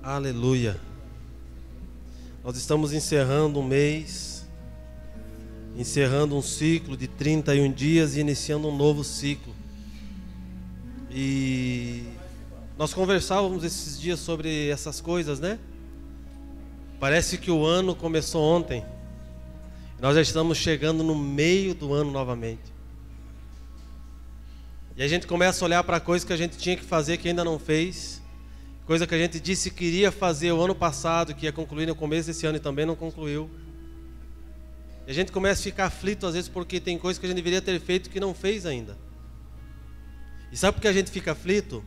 Aleluia. Nós estamos encerrando um mês, encerrando um ciclo de 31 dias e iniciando um novo ciclo. E nós conversávamos esses dias sobre essas coisas, né? Parece que o ano começou ontem. Nós já estamos chegando no meio do ano novamente. E a gente começa a olhar para coisas que a gente tinha que fazer que ainda não fez. Coisa que a gente disse que iria fazer o ano passado, que ia concluir no começo desse ano e também não concluiu. E a gente começa a ficar aflito às vezes porque tem coisas que a gente deveria ter feito que não fez ainda. E sabe por que a gente fica aflito?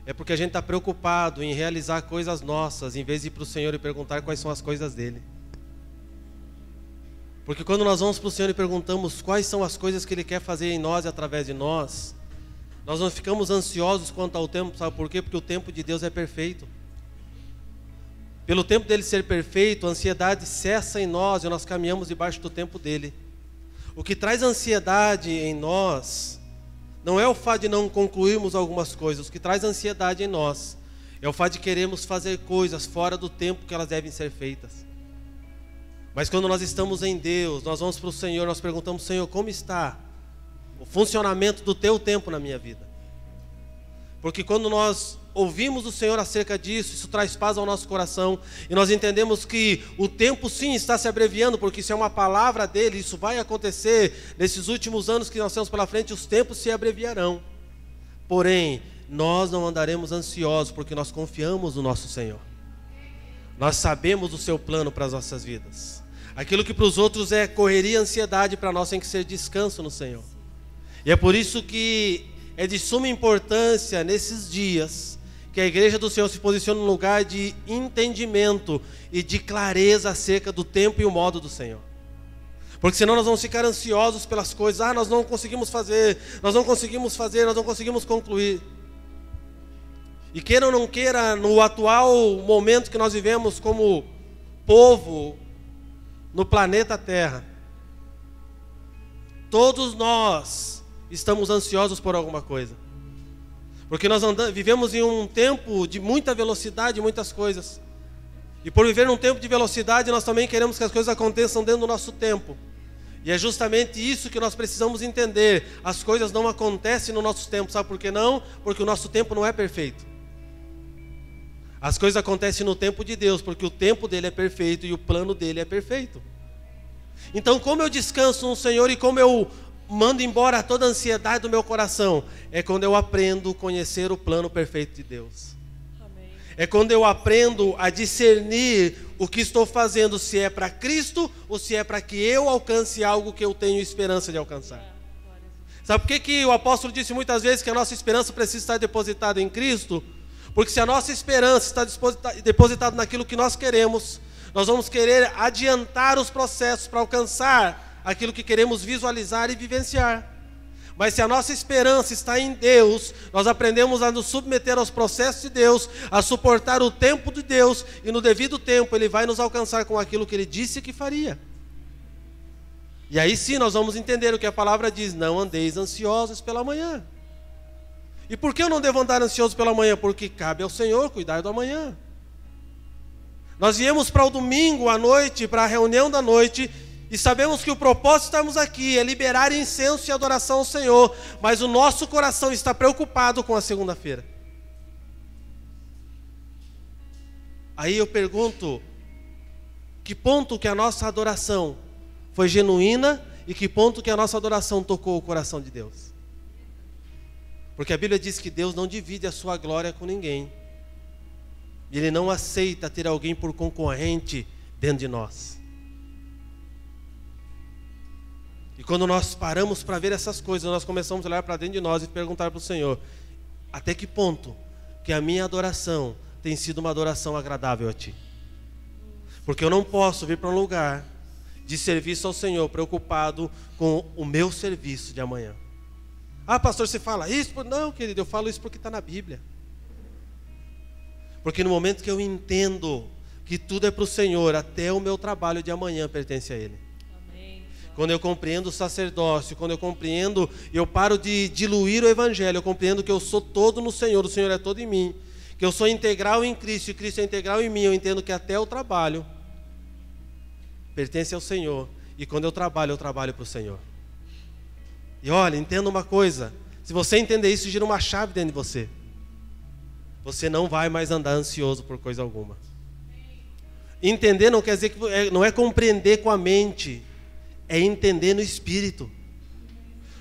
É porque a gente está preocupado em realizar coisas nossas, em vez de ir para o Senhor e perguntar quais são as coisas dele. Porque quando nós vamos para o Senhor e perguntamos quais são as coisas que Ele quer fazer em nós e através de nós, nós não ficamos ansiosos quanto ao tempo, sabe por quê? Porque o tempo de Deus é perfeito. Pelo tempo dele ser perfeito, a ansiedade cessa em nós e nós caminhamos debaixo do tempo dele. O que traz ansiedade em nós não é o fato de não concluirmos algumas coisas. O que traz ansiedade em nós é o fato de queremos fazer coisas fora do tempo que elas devem ser feitas. Mas quando nós estamos em Deus, nós vamos para o Senhor, nós perguntamos: Senhor, como está o funcionamento do teu tempo na minha vida? Porque quando nós ouvimos o Senhor acerca disso, isso traz paz ao nosso coração, e nós entendemos que o tempo sim está se abreviando, porque isso é uma palavra dele, isso vai acontecer nesses últimos anos que nós temos pela frente, os tempos se abreviarão. Porém, nós não andaremos ansiosos, porque nós confiamos no nosso Senhor. Nós sabemos o seu plano para as nossas vidas. Aquilo que para os outros é correria e ansiedade, para nós tem que ser descanso no Senhor. E é por isso que é de suma importância nesses dias que a igreja do Senhor se posicione num lugar de entendimento e de clareza acerca do tempo e o modo do Senhor. Porque senão nós vamos ficar ansiosos pelas coisas. Nós não conseguimos fazer, nós não conseguimos concluir. E queira ou não queira, no atual momento que nós vivemos como povo no planeta Terra, todos nós estamos ansiosos por alguma coisa. Porque nós vivemos em um tempo de muita velocidade, muitas coisas. E por viver num tempo de velocidade, nós também queremos que as coisas aconteçam dentro do nosso tempo. E é justamente isso que nós precisamos entender. As coisas não acontecem no nosso tempo. Sabe por que não? Porque o nosso tempo não é perfeito. As coisas acontecem no tempo de Deus, porque o tempo dele é perfeito e o plano dele é perfeito. Então, como eu descanso no Senhor e como eu mando embora toda a ansiedade do meu coração, é quando eu aprendo a conhecer o plano perfeito de Deus. Amém. É quando eu aprendo a discernir o que estou fazendo, se é para Cristo ou se é para que eu alcance algo que eu tenho esperança de alcançar. Sabe por que o apóstolo disse muitas vezes que a nossa esperança precisa estar depositada em Cristo? Porque se a nossa esperança está depositada naquilo que nós queremos, nós vamos querer adiantar os processos para alcançar aquilo que queremos visualizar e vivenciar. Mas se a nossa esperança está em Deus, nós aprendemos a nos submeter aos processos de Deus, a suportar o tempo de Deus, e no devido tempo Ele vai nos alcançar com aquilo que Ele disse que faria. E aí sim nós vamos entender o que a palavra diz: não andeis ansiosos pela manhã. E por que eu não devo andar ansioso pela manhã? Porque cabe ao Senhor cuidar do amanhã. Nós viemos para o domingo à noite, para a reunião da noite, e sabemos que o propósito de estarmos aqui é liberar incenso e adoração ao Senhor, mas o nosso coração está preocupado com a segunda-feira. Aí eu pergunto, que ponto que a nossa adoração foi genuína e que ponto que a nossa adoração tocou o coração de Deus? Porque a Bíblia diz que Deus não divide a sua glória com ninguém. Ele não aceita ter alguém por concorrente dentro de nós. E quando nós paramos para ver essas coisas, nós começamos a olhar para dentro de nós e perguntar para o Senhor: até que ponto que a minha adoração tem sido uma adoração agradável a Ti? Porque eu não posso vir para um lugar de serviço ao Senhor preocupado com o meu serviço de amanhã. Pastor, você fala isso? Não, querido, eu falo isso porque está na Bíblia. Porque no momento que eu entendo que tudo é para o Senhor, até o meu trabalho de amanhã pertence a Ele. Amém. Quando eu compreendo o sacerdócio, quando eu compreendo, eu paro de diluir o Evangelho, eu compreendo que eu sou todo no Senhor, o Senhor é todo em mim. que eu sou integral em Cristo e Cristo é integral em mim, eu entendo que até o trabalho pertence ao Senhor. E quando eu trabalho para o Senhor. E olha, entenda uma coisa. Se você entender isso, gira uma chave dentro de você. Você não vai mais andar ansioso por coisa alguma. Entender não quer dizer que não é compreender com a mente, é entender no Espírito.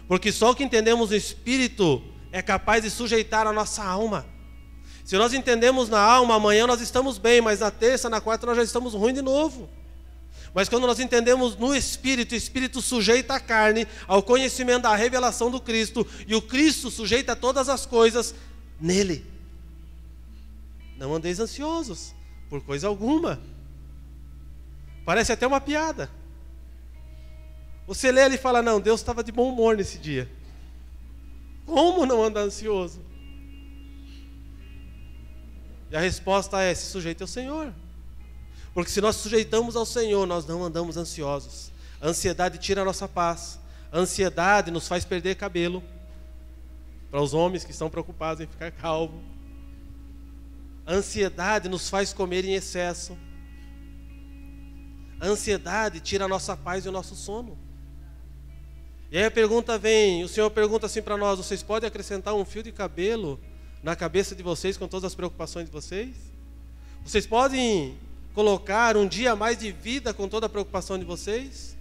Porque só o que entendemos no Espírito é capaz de sujeitar a nossa alma. Se nós entendemos na alma, amanhã nós estamos bem, mas na terça, na quarta nós já estamos ruim de novo. Mas quando nós entendemos no Espírito, o Espírito sujeita a carne ao conhecimento da revelação do Cristo, e o Cristo sujeita todas as coisas nele. Não andeis ansiosos por coisa alguma. Parece até uma piada. Você lê ele e fala, não, Deus estava de bom humor nesse dia. Como não andar ansioso? E a resposta é, se sujeite ao Senhor. Porque se nós sujeitamos ao Senhor, nós não andamos ansiosos. A ansiedade tira a nossa paz. A ansiedade nos faz perder cabelo. Para os homens que estão preocupados em ficar calvo. A ansiedade nos faz comer em excesso. A ansiedade tira a nossa paz e o nosso sono. E aí a pergunta vem, o Senhor pergunta assim para nós, vocês podem acrescentar um fio de cabelo na cabeça de vocês com todas as preocupações de vocês? Vocês podem colocar um dia a mais de vida com toda a preocupação de vocês?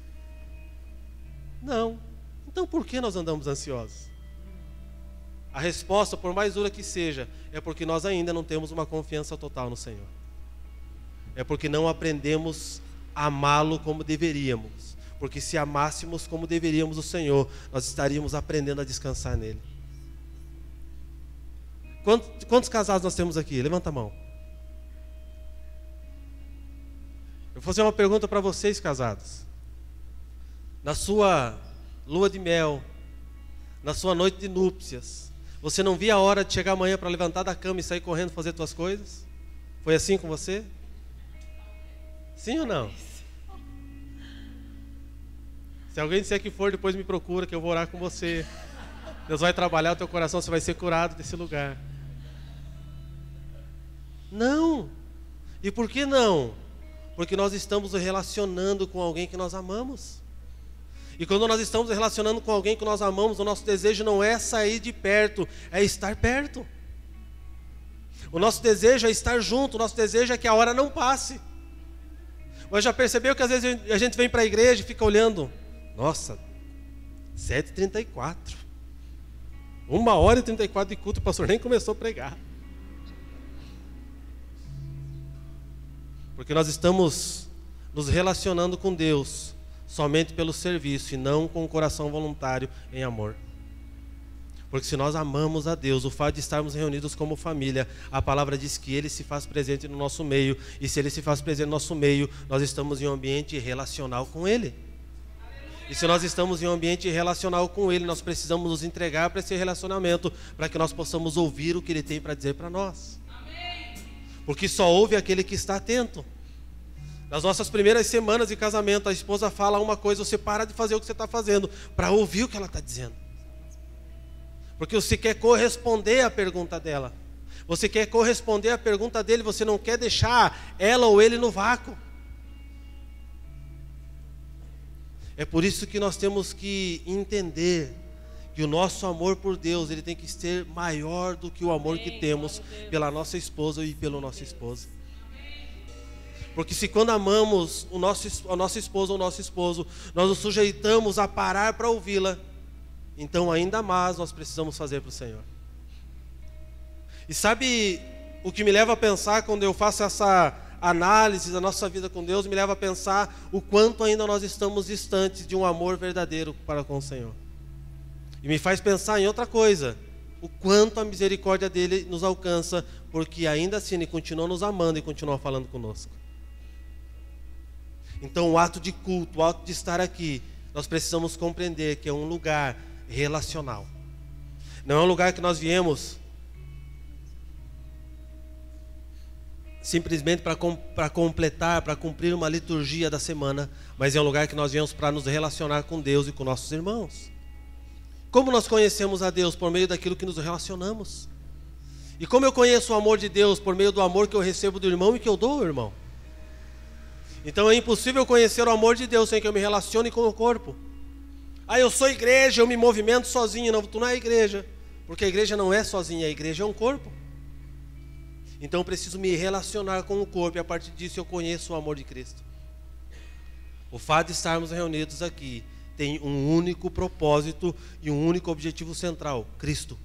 Não. Então por que nós andamos ansiosos? A resposta, por mais dura que seja, é porque nós ainda não temos uma confiança total no Senhor. É porque não aprendemos a amá-lo como deveríamos. Porque se amássemos como deveríamos o Senhor, nós estaríamos aprendendo a descansar nele. Quantos casados nós temos aqui? Levanta a mão. Eu vou fazer uma pergunta para vocês, casados. Na sua lua de mel, na sua noite de núpcias, você não via a hora de chegar amanhã para levantar da cama e sair correndo fazer suas coisas? Foi assim com você? Sim ou não? Se alguém disser que for, depois me procura, que eu vou orar com você. Deus vai trabalhar o teu coração, você vai ser curado desse lugar. Não. E por que não? Porque nós estamos nos relacionando com alguém que nós amamos. E quando nós estamos nos relacionando com alguém que nós amamos, o nosso desejo não é sair de perto, é estar perto. O nosso desejo é estar junto, o nosso desejo é que a hora não passe. Mas já percebeu que às vezes a gente vem para a igreja e fica olhando, nossa, 7h34, 1h34 de culto, o pastor nem começou a pregar. Porque nós estamos nos relacionando com Deus somente pelo serviço e não com o coração voluntário em amor. Porque se nós amamos a Deus, o fato de estarmos reunidos como família, a palavra diz que Ele se faz presente no nosso meio, e se Ele se faz presente no nosso meio, nós estamos em um ambiente relacional com Ele. E se nós estamos em um ambiente relacional com Ele, nós precisamos nos entregar para esse relacionamento, para que nós possamos ouvir o que Ele tem para dizer para nós. Porque só ouve aquele que está atento. Nas nossas primeiras semanas de casamento, a esposa fala uma coisa, você para de fazer o que você está fazendo, para ouvir o que ela está dizendo. Porque você quer corresponder à pergunta dela. Você quer corresponder à pergunta dele, você não quer deixar ela ou ele no vácuo. É por isso que nós temos que entender que o nosso amor por Deus, ele tem que ser maior do que o amor que temos pela nossa esposa e pelo nosso esposo. Porque se quando amamos a nossa esposa ou o nosso esposo, nós nos sujeitamos a parar para ouvi-la, então ainda mais nós precisamos fazer para o Senhor. E sabe o que me leva a pensar quando eu faço essa análise da nossa vida com Deus? Me leva a pensar o quanto ainda nós estamos distantes de um amor verdadeiro para com o Senhor. E me faz pensar em outra coisa, o quanto a misericórdia dele nos alcança, porque ainda assim ele continua nos amando e continua falando conosco. Então o ato de culto, o ato de estar aqui, nós precisamos compreender que é um lugar relacional. Não é um lugar que nós viemos simplesmente para completar, para cumprir uma liturgia da semana, mas é um lugar que nós viemos para nos relacionar com Deus e com nossos irmãos. Como nós conhecemos a Deus? Por meio daquilo que nos relacionamos. E como eu conheço o amor de Deus? Por meio do amor que eu recebo do irmão e que eu dou ao irmão. Então é impossível conhecer o amor de Deus sem que eu me relacione com o corpo. Ah, eu sou igreja, eu me movimento sozinho. Não, tu não é igreja. Porque a igreja não é sozinha, a igreja é um corpo. Então eu preciso me relacionar com o corpo e a partir disso eu conheço o amor de Cristo. O fato de estarmos reunidos aqui tem um único propósito e um único objetivo central: Cristo.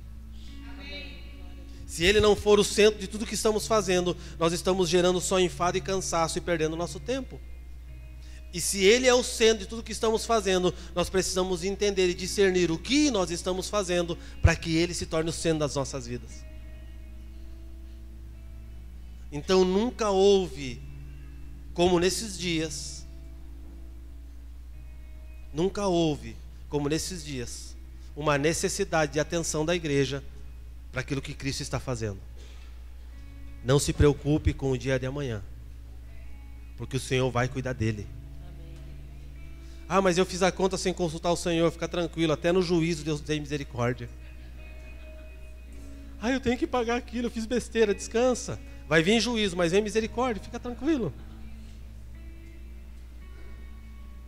Se Ele não for o centro de tudo que estamos fazendo, nós estamos gerando só enfado e cansaço e perdendo nosso tempo. E se Ele é o centro de tudo que estamos fazendo, nós precisamos entender e discernir o que nós estamos fazendo para que Ele se torne o centro das nossas vidas. Então nunca houve, como nesses dias, uma necessidade de atenção da igreja para aquilo que Cristo está fazendo. Não se preocupe com o dia de amanhã, porque o Senhor vai cuidar dele. Ah, mas eu fiz a conta sem consultar o Senhor. Fica tranquilo, até no juízo Deus tem misericórdia. Ah, eu tenho que pagar aquilo, eu fiz besteira, descansa. Vai vir juízo, mas vem misericórdia, fica tranquilo.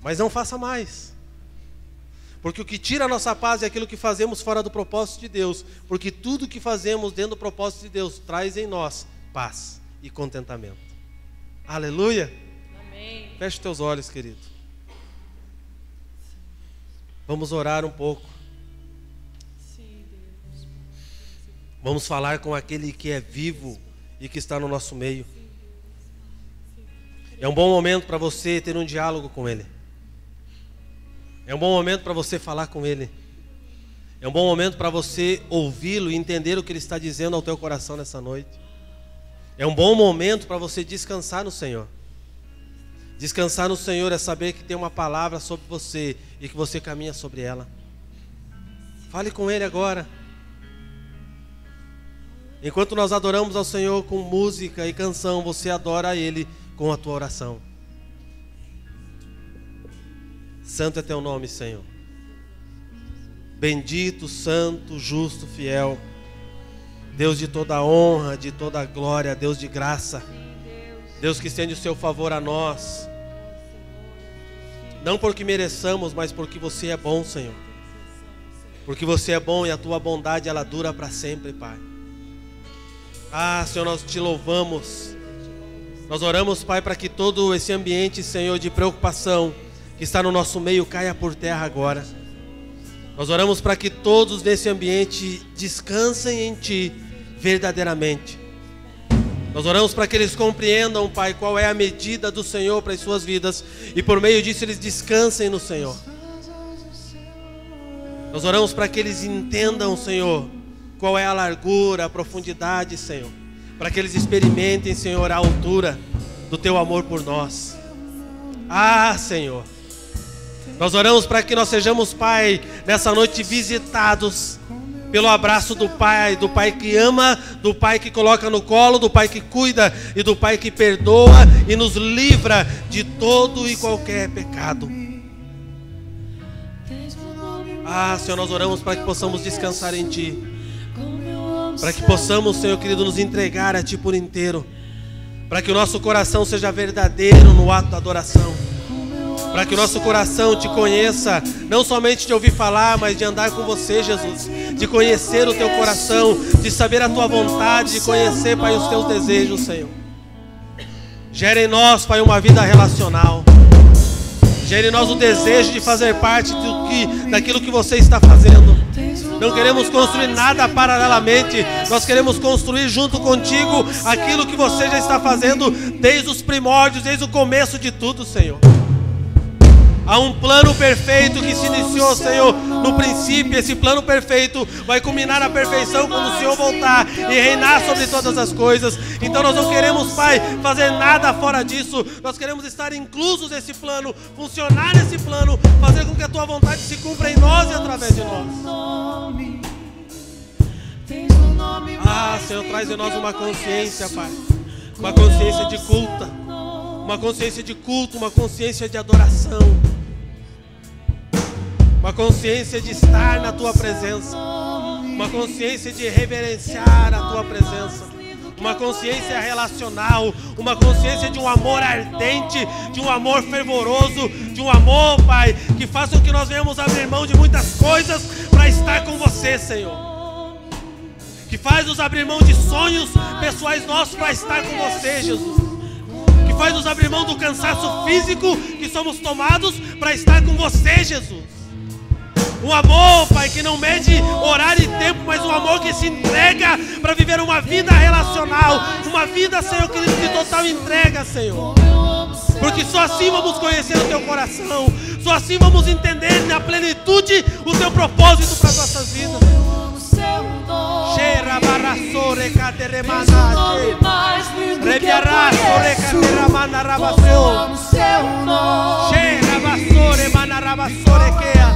Mas não faça mais. Porque o que tira a nossa paz é aquilo que fazemos fora do propósito de Deus. Porque tudo que fazemos dentro do propósito de Deus traz em nós paz e contentamento. Aleluia. Amém. Feche teus olhos, querido. Vamos orar um pouco. Vamos falar com aquele que é vivo e que está no nosso meio. É um bom momento para você ter um diálogo com Ele. É um bom momento para você falar com Ele. É um bom momento para você ouvi-lo e entender o que Ele está dizendo ao teu coração nessa noite. É um bom momento para você descansar no Senhor. Descansar no Senhor é saber que tem uma palavra sobre você e que você caminha sobre ela. Fale com Ele agora. Enquanto nós adoramos ao Senhor com música e canção, você adora a Ele com a tua oração. Santo é teu nome, Senhor. Bendito, santo, justo, fiel. Deus de toda honra, de toda glória, Deus de graça. Deus que estende o seu favor a nós. Não porque mereçamos, mas porque você é bom, Senhor. Porque você é bom e a tua bondade ela dura para sempre, Pai. Ah, Senhor, nós te louvamos. Nós oramos, Pai, para que todo esse ambiente, Senhor, de preocupação que está no nosso meio caia por terra agora. Nós oramos para que todos nesse ambiente descansem em Ti verdadeiramente. Nós oramos para que eles compreendam, Pai, qual é a medida do Senhor para as suas vidas e por meio disso eles descansem no Senhor. Nós oramos para que eles entendam, Senhor, qual é a largura, a profundidade, Senhor, para que eles experimentem, Senhor, a altura do Teu amor por nós. Ah, Senhor, nós oramos para que nós sejamos, Pai, nessa noite visitados pelo abraço do Pai que ama, do Pai que coloca no colo, do Pai que cuida e do Pai que perdoa e nos livra de todo e qualquer pecado. Ah, Senhor, nós oramos para que possamos descansar em Ti, para que possamos, Senhor querido, nos entregar a Ti por inteiro, para que o nosso coração seja verdadeiro no ato da adoração, para que o nosso coração Te conheça, não somente de ouvir falar, mas de andar com Você, Jesus, de conhecer o Teu coração, de saber a Tua vontade, de conhecer, Pai, os Teus desejos, Senhor. Gera em nós, Pai, uma vida relacional. Gere em nós o desejo de fazer parte daquilo que Você está fazendo. Não queremos construir nada paralelamente, nós queremos construir junto contigo aquilo que Você já está fazendo desde os primórdios, desde o começo de tudo, Senhor. Há um plano perfeito que se iniciou, Senhor, no princípio. Esse plano perfeito vai culminar na perfeição quando o Senhor voltar e reinar sobre todas as coisas. Então nós não queremos, Pai, fazer nada fora disso. Nós queremos estar inclusos nesse plano, funcionar nesse plano, fazer com que a Tua vontade se cumpra em nós e através de nós. Ah, Senhor, traz em nós uma consciência, Pai, uma consciência de culto, uma consciência de culto, uma consciência de adoração, uma consciência de estar na Tua presença. uma consciência de reverenciar a tua presença, uma consciência relacional, uma consciência de um amor ardente, de um amor fervoroso, de um amor, Pai, que faça com que nós venhamos abrir mão de muitas coisas para estar com você, Senhor. Que faz nos abrir mão de sonhos pessoais nossos para estar com você, Jesus. Que faz nos abrir mão do cansaço físico que somos tomados para estar com você, Jesus. Um amor, Pai, que não mede horário e tempo, mas um amor que se entrega para viver uma vida relacional, uma vida, Senhor querido, de total entrega, Senhor. Porque só assim vamos conhecer o Teu coração, só assim vamos entender na plenitude o Teu propósito para as nossas vidas. Cheira barraçore cateremanache, rebiarraçore cateramanaravasou, cheira vasore manaravasorequea.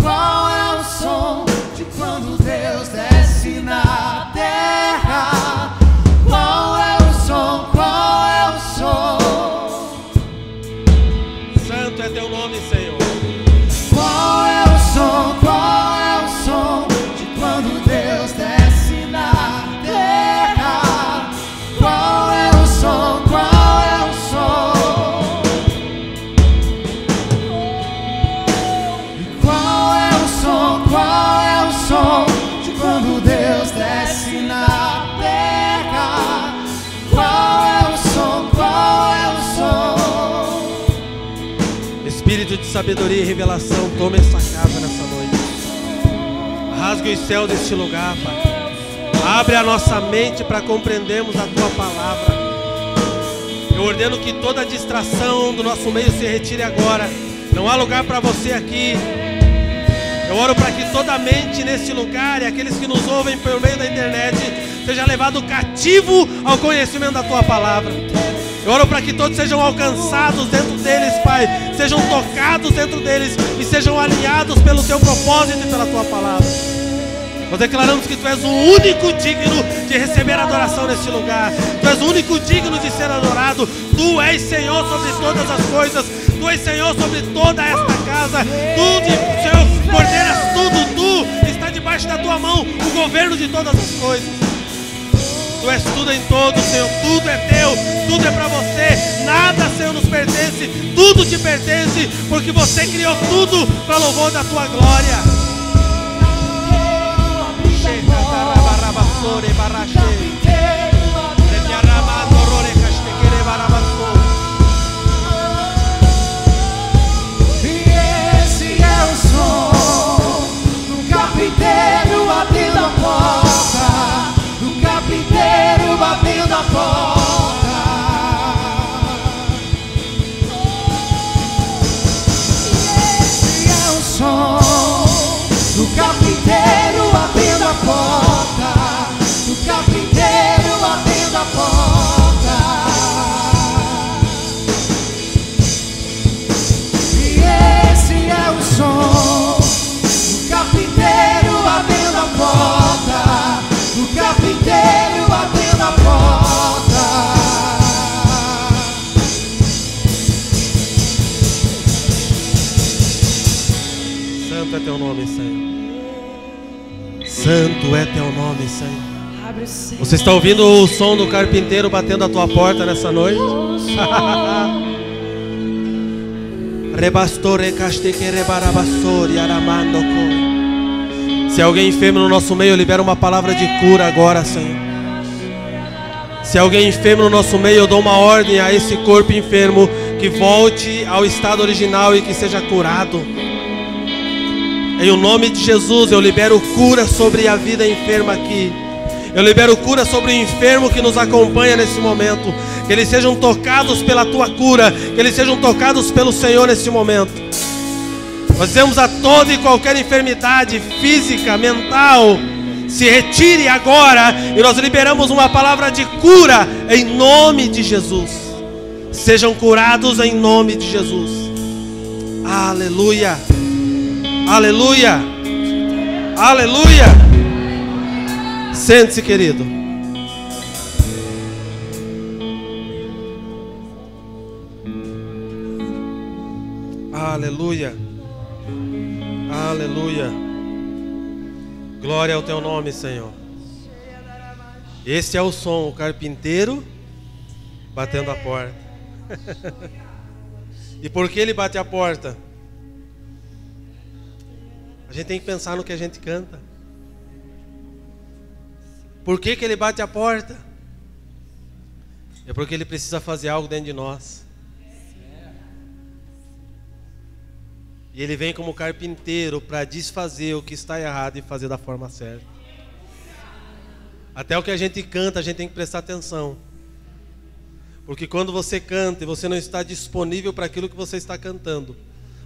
Qual é o som de quando Deus desce na terra? Qual é o som? Qual é o som? Santo é teu nome, Senhor. Qual é o som? Qual é o som de quando Deus desce na terra? Qual é o som? Qual é o som? Qual é o som de quando Deus desce na terra? Qual é o som? Qual é o som? Espírito de sabedoria e revelação, tome essa casa nessa noite. Rasgue os céus deste lugar, Pai. Abre a nossa mente para compreendermos a Tua palavra. Eu ordeno que toda distração do nosso meio se retire agora. Não há lugar para você aqui. Eu oro para que toda mente nesse lugar e aqueles que nos ouvem por meio da internet seja levado cativo ao conhecimento da Tua palavra. Eu oro para que todos sejam alcançados dentro deles, Pai, sejam tocados dentro deles e sejam alinhados pelo Teu propósito e pela Tua palavra. Nós declaramos que Tu és o único digno de receber adoração nesse lugar. Tu és o único digno de ser adorado. Tu és Senhor sobre todas as coisas. Tu és Senhor sobre toda esta casa. Tu, Senhor, coordenas tudo. Tu está debaixo da Tua mão o governo de todas as coisas. Tu és tudo em todo, Senhor. Tudo é Teu, tudo é para você. Nada, Senhor, nos pertence. Tudo te pertence, porque você criou tudo para louvor da Tua glória. E esse é o som do carpinteiro batendo a porta, do carpinteiro batendo a porta. E esse é o som do carpinteiro batendo a porta, do carpinteiro batendo a porta. E esse é o som do carpinteiro batendo a porta, do carpinteiro batendo a porta. Santo é Teu nome, Senhor. Santo é Teu nome, Senhor. Você está ouvindo o som do carpinteiro batendo a tua porta nessa noite? Se alguém enfermo no nosso meio, libera uma palavra de cura agora, Senhor. Se alguém enfermo no nosso meio, eu dou uma ordem a esse corpo enfermo que volte ao estado original e que seja curado. Em o nome de Jesus, eu libero cura sobre a vida enferma aqui. Eu libero cura sobre o enfermo que nos acompanha nesse momento. Que eles sejam tocados pela Tua cura. Que eles sejam tocados pelo Senhor nesse momento. Nós dizemos a toda e qualquer enfermidade física, mental, se retire agora. E nós liberamos uma palavra de cura em nome de Jesus. Sejam curados em nome de Jesus. Aleluia. Aleluia. Aleluia. Sente-se, querido. Aleluia. Aleluia. Glória ao teu nome, Senhor. Esse é o som, o carpinteiro batendo a porta. E por que ele bate a porta? A gente tem que pensar no que a gente canta. Por que ele bate a porta? É porque ele precisa fazer algo dentro de nós. E ele vem como carpinteiro para desfazer o que está errado e fazer da forma certa. Até o que a gente canta, a gente tem que prestar atenção. Porque quando você canta e você não está disponível para aquilo que você está cantando,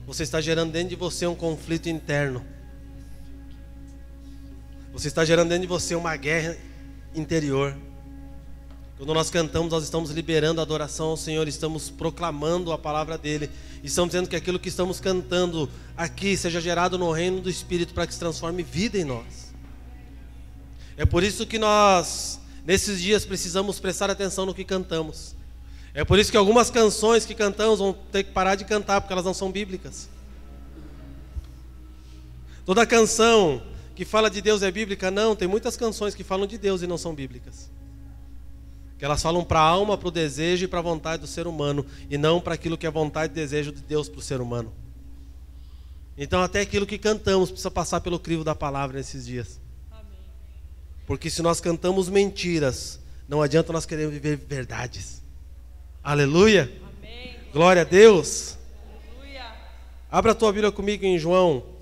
você está gerando dentro de você um conflito interno. Você está gerando dentro de você uma guerra interior. Quando nós cantamos, nós estamos liberando a adoração ao Senhor, estamos proclamando a palavra dEle, estamos dizendo que aquilo que estamos cantando aqui seja gerado no reino do Espírito para que se transforme vida em nós. É por isso que nós, nesses dias, precisamos prestar atenção no que cantamos. É por isso que algumas canções que cantamos vão ter que parar de cantar, porque elas não são bíblicas. Toda canção que fala de Deus é bíblica? Não, tem muitas canções que falam de Deus e não são bíblicas. Que elas falam para a alma, para o desejo e para a vontade do ser humano, e não para aquilo que é vontade e desejo de Deus para o ser humano. Então até aquilo que cantamos precisa passar pelo crivo da palavra nesses dias. Amém. Porque se nós cantamos mentiras, não adianta nós queremos viver verdades. Aleluia. Amém. Glória a Deus. Aleluia. Abra a tua Bíblia comigo em João.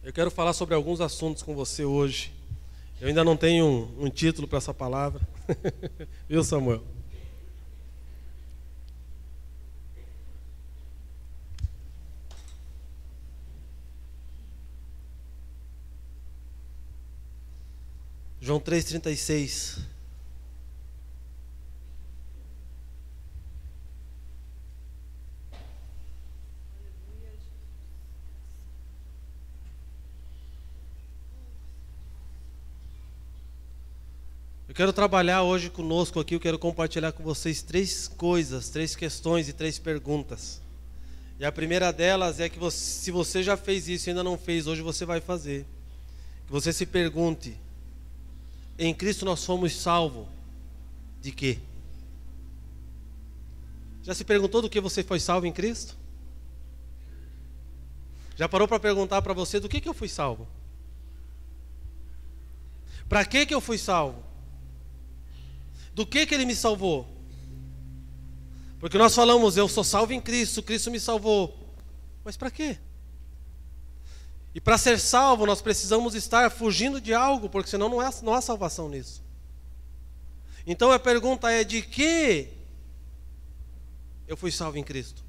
Eu quero falar sobre alguns assuntos com você hoje. Eu ainda não tenho um título para essa palavra. Viu, Samuel? João 3,36. Eu quero trabalhar hoje conosco aqui, eu quero compartilhar com vocês 3 coisas, 3 questões e 3 perguntas. E a primeira delas é que se você já fez isso e ainda não fez, hoje você vai fazer. Que você se pergunte: em Cristo nós fomos salvos de quê? Já se perguntou do que você foi salvo em Cristo? Já parou para perguntar para você do que eu fui salvo? Para que eu fui salvo? Do que Ele me salvou? Porque nós falamos, eu sou salvo em Cristo, Cristo me salvou. Mas para quê? E para ser salvo, nós precisamos estar fugindo de algo, porque senão não há salvação nisso. Então a pergunta é: de que eu fui salvo em Cristo?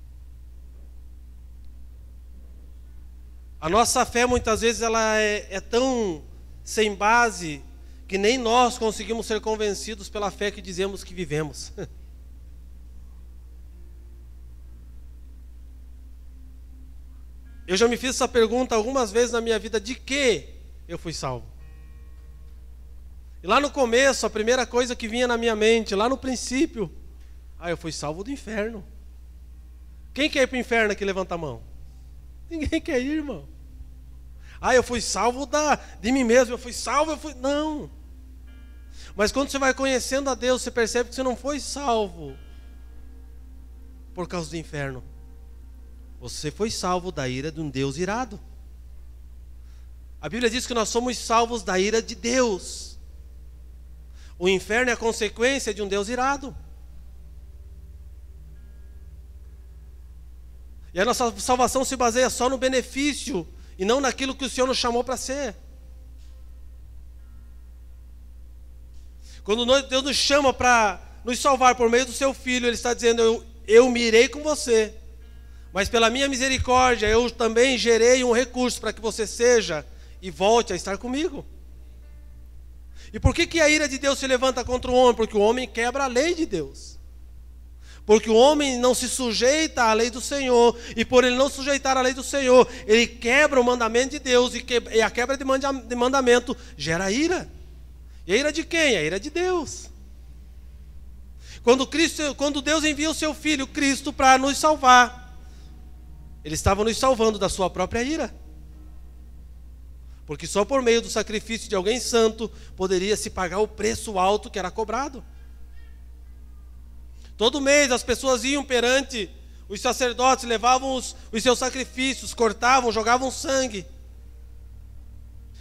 A nossa fé muitas vezes ela é tão sem base que nem nós conseguimos ser convencidos pela fé que dizemos que vivemos. Eu já me fiz essa pergunta algumas vezes na minha vida: de que eu fui salvo? E lá no começo, a primeira coisa que vinha na minha mente, lá no princípio: eu fui salvo do inferno. Quem quer ir para o inferno aqui? Levanta a mão. Ninguém quer ir, irmão. Eu fui salvo de mim mesmo, eu fui salvo, Não. Mas quando você vai conhecendo a Deus, você percebe que você não foi salvo por causa do inferno. Você foi salvo da ira de um Deus irado. A Bíblia diz que nós somos salvos da ira de Deus. O inferno é a consequência de um Deus irado. E a nossa salvação se baseia só no benefício e não naquilo que o Senhor nos chamou para ser. Quando Deus nos chama para nos salvar por meio do seu Filho, Ele está dizendo: eu me irei com você, mas pela minha misericórdia eu também gerei um recurso para que você seja e volte a estar comigo. E por que a ira de Deus se levanta contra o homem? Porque o homem quebra a lei de Deus. Porque o homem não se sujeita à lei do Senhor, e por ele não sujeitar à lei do Senhor, ele quebra o mandamento de Deus, e a quebra de mandamento gera ira. E a ira de quem? A ira de Deus. Quando Deus envia o seu Filho, Cristo, para nos salvar, Ele estava nos salvando da sua própria ira. Porque só por meio do sacrifício de alguém santo poderia se pagar o preço alto que era cobrado. Todo mês as pessoas iam perante os sacerdotes, levavam os seus sacrifícios, cortavam, jogavam sangue.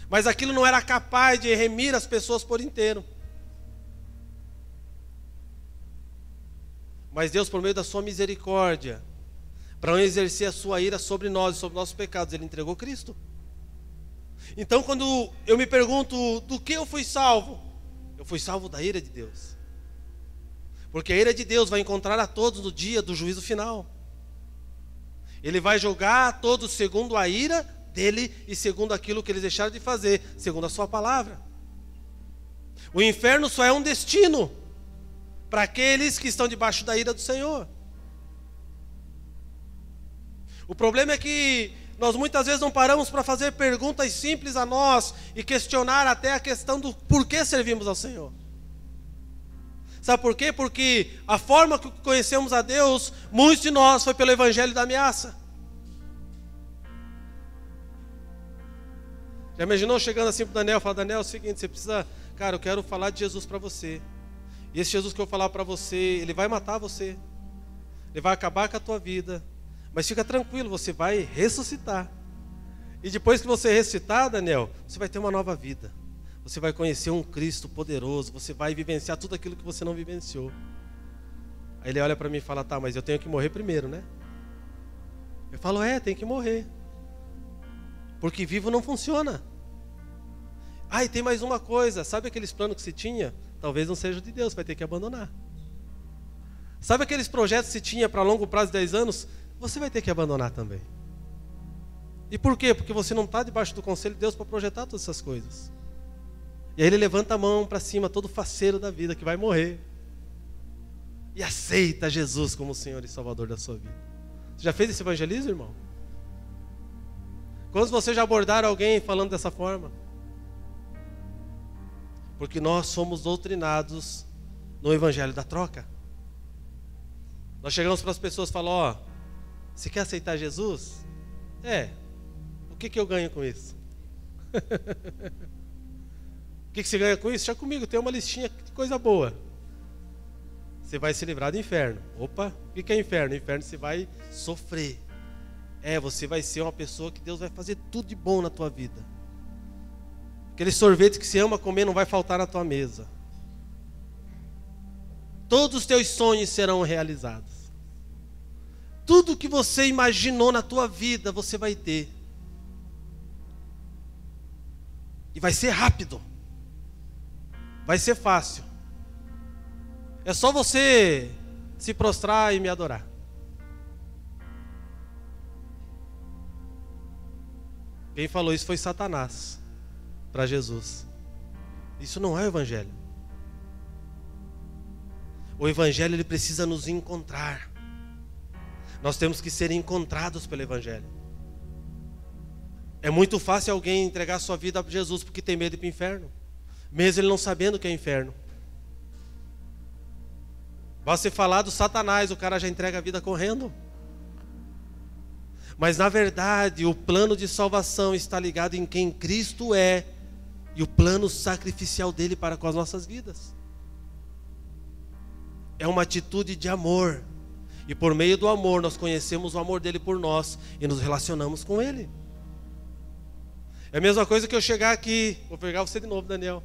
Mas aquilo não era capaz de remir as pessoas por inteiro. Mas Deus, por meio da sua misericórdia, para não exercer a sua ira sobre nós e sobre nossos pecados, Ele entregou Cristo. Então, quando eu me pergunto do que eu fui salvo, eu fui salvo da ira de Deus. Porque a ira de Deus vai encontrar a todos no dia do juízo final. Ele vai julgar a todos segundo a ira dele e segundo aquilo que eles deixaram de fazer, segundo a sua palavra. O inferno só é um destino para aqueles que estão debaixo da ira do Senhor. O problema é que nós muitas vezes não paramos para fazer perguntas simples a nós e questionar até a questão do porquê servimos ao Senhor. Sabe por quê? Porque a forma que conhecemos a Deus, muitos de nós, foi pelo evangelho da ameaça. Já imaginou chegando assim para o Daniel, falar: Daniel, é o seguinte, você precisa, cara, eu quero falar de Jesus para você. E esse Jesus que eu vou falar para você, ele vai matar você. Ele vai acabar com a tua vida. Mas fica tranquilo, você vai ressuscitar. E depois que você ressuscitar, Daniel, você vai ter uma nova vida. Você vai conhecer um Cristo poderoso. Você vai vivenciar tudo aquilo que você não vivenciou. Aí ele olha para mim e fala: tá, mas eu tenho que morrer primeiro, né? Eu falo: tem que morrer. Porque vivo não funciona. E tem mais uma coisa. Sabe aqueles planos que você tinha? Talvez não seja de Deus, vai ter que abandonar. Sabe aqueles projetos que você tinha para longo prazo de 10 anos? Você vai ter que abandonar também. E por quê? Porque você não está debaixo do conselho de Deus para projetar todas essas coisas. E aí ele levanta a mão para cima, todo faceiro da vida, que vai morrer. E aceita Jesus como o Senhor e Salvador da sua vida. Você já fez esse evangelismo, irmão? Quantos você já abordaram alguém falando dessa forma? Porque nós somos doutrinados no evangelho da troca. Nós chegamos para as pessoas e falamos: você quer aceitar Jesus? O que eu ganho com isso? O que você ganha com isso? Já comigo, tem uma listinha de coisa boa. Você vai se livrar do inferno. Opa, o que é inferno? Inferno você vai sofrer. Você vai ser uma pessoa que Deus vai fazer tudo de bom na tua vida. Aquele sorvete que você ama comer não vai faltar na tua mesa. Todos os teus sonhos serão realizados. Tudo que você imaginou na tua vida, você vai ter. E vai ser rápido. Vai ser fácil. É só você se prostrar e me adorar. Quem falou isso foi Satanás para Jesus. Isso não é o evangelho. O evangelho, ele precisa nos encontrar. Nós temos que ser encontrados pelo evangelho. É muito fácil alguém entregar sua vida a Jesus porque tem medo de ir para o inferno, mesmo ele não sabendo o que é inferno. Basta você falar do Satanás, o cara já entrega a vida correndo. Mas na verdade, o plano de salvação está ligado em quem Cristo é e o plano sacrificial dele para com as nossas vidas. É uma atitude de amor. E por meio do amor, nós conhecemos o amor dele por nós e nos relacionamos com ele. É a mesma coisa que eu chegar aqui, vou pegar você de novo, Daniel,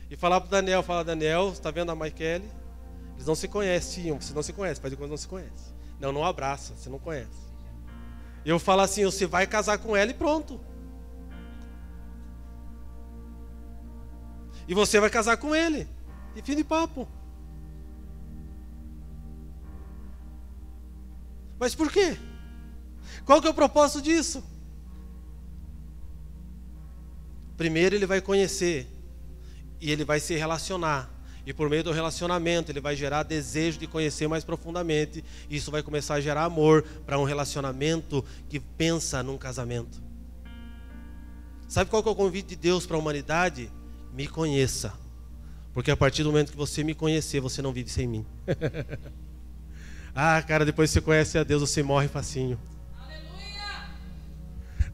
e falar para o Daniel, Daniel, você está vendo a Michele? Eles não se conhecem, você não se conhece, faz de conta que não se conhece. Não abraça, você não conhece. E eu falo assim: você vai casar com ela e pronto. E você vai casar com ele. E fim de papo. Mas por quê? Qual que é o propósito disso? Primeiro ele vai conhecer. E ele vai se relacionar. E por meio do relacionamento ele vai gerar desejo de conhecer mais profundamente. E isso vai começar a gerar amor para um relacionamento que pensa num casamento. Sabe qual que é o convite de Deus para a humanidade? Me conheça. Porque a partir do momento que você me conhecer, você não vive sem mim. Ah, cara, depois que você conhece a Deus, você morre facinho. Aleluia!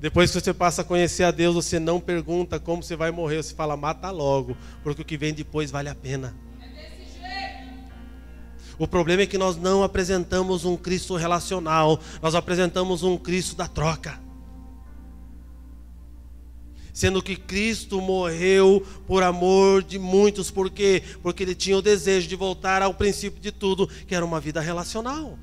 Depois que você passa a conhecer a Deus, você não pergunta como você vai morrer. Você fala, mata logo, porque o que vem depois vale a pena. É desse jeito. O problema é que nós não apresentamos um Cristo relacional. Nós apresentamos um Cristo da troca. Sendo que Cristo morreu por amor de muitos. Por quê? Porque Ele tinha o desejo de voltar ao princípio de tudo, que era uma vida relacional.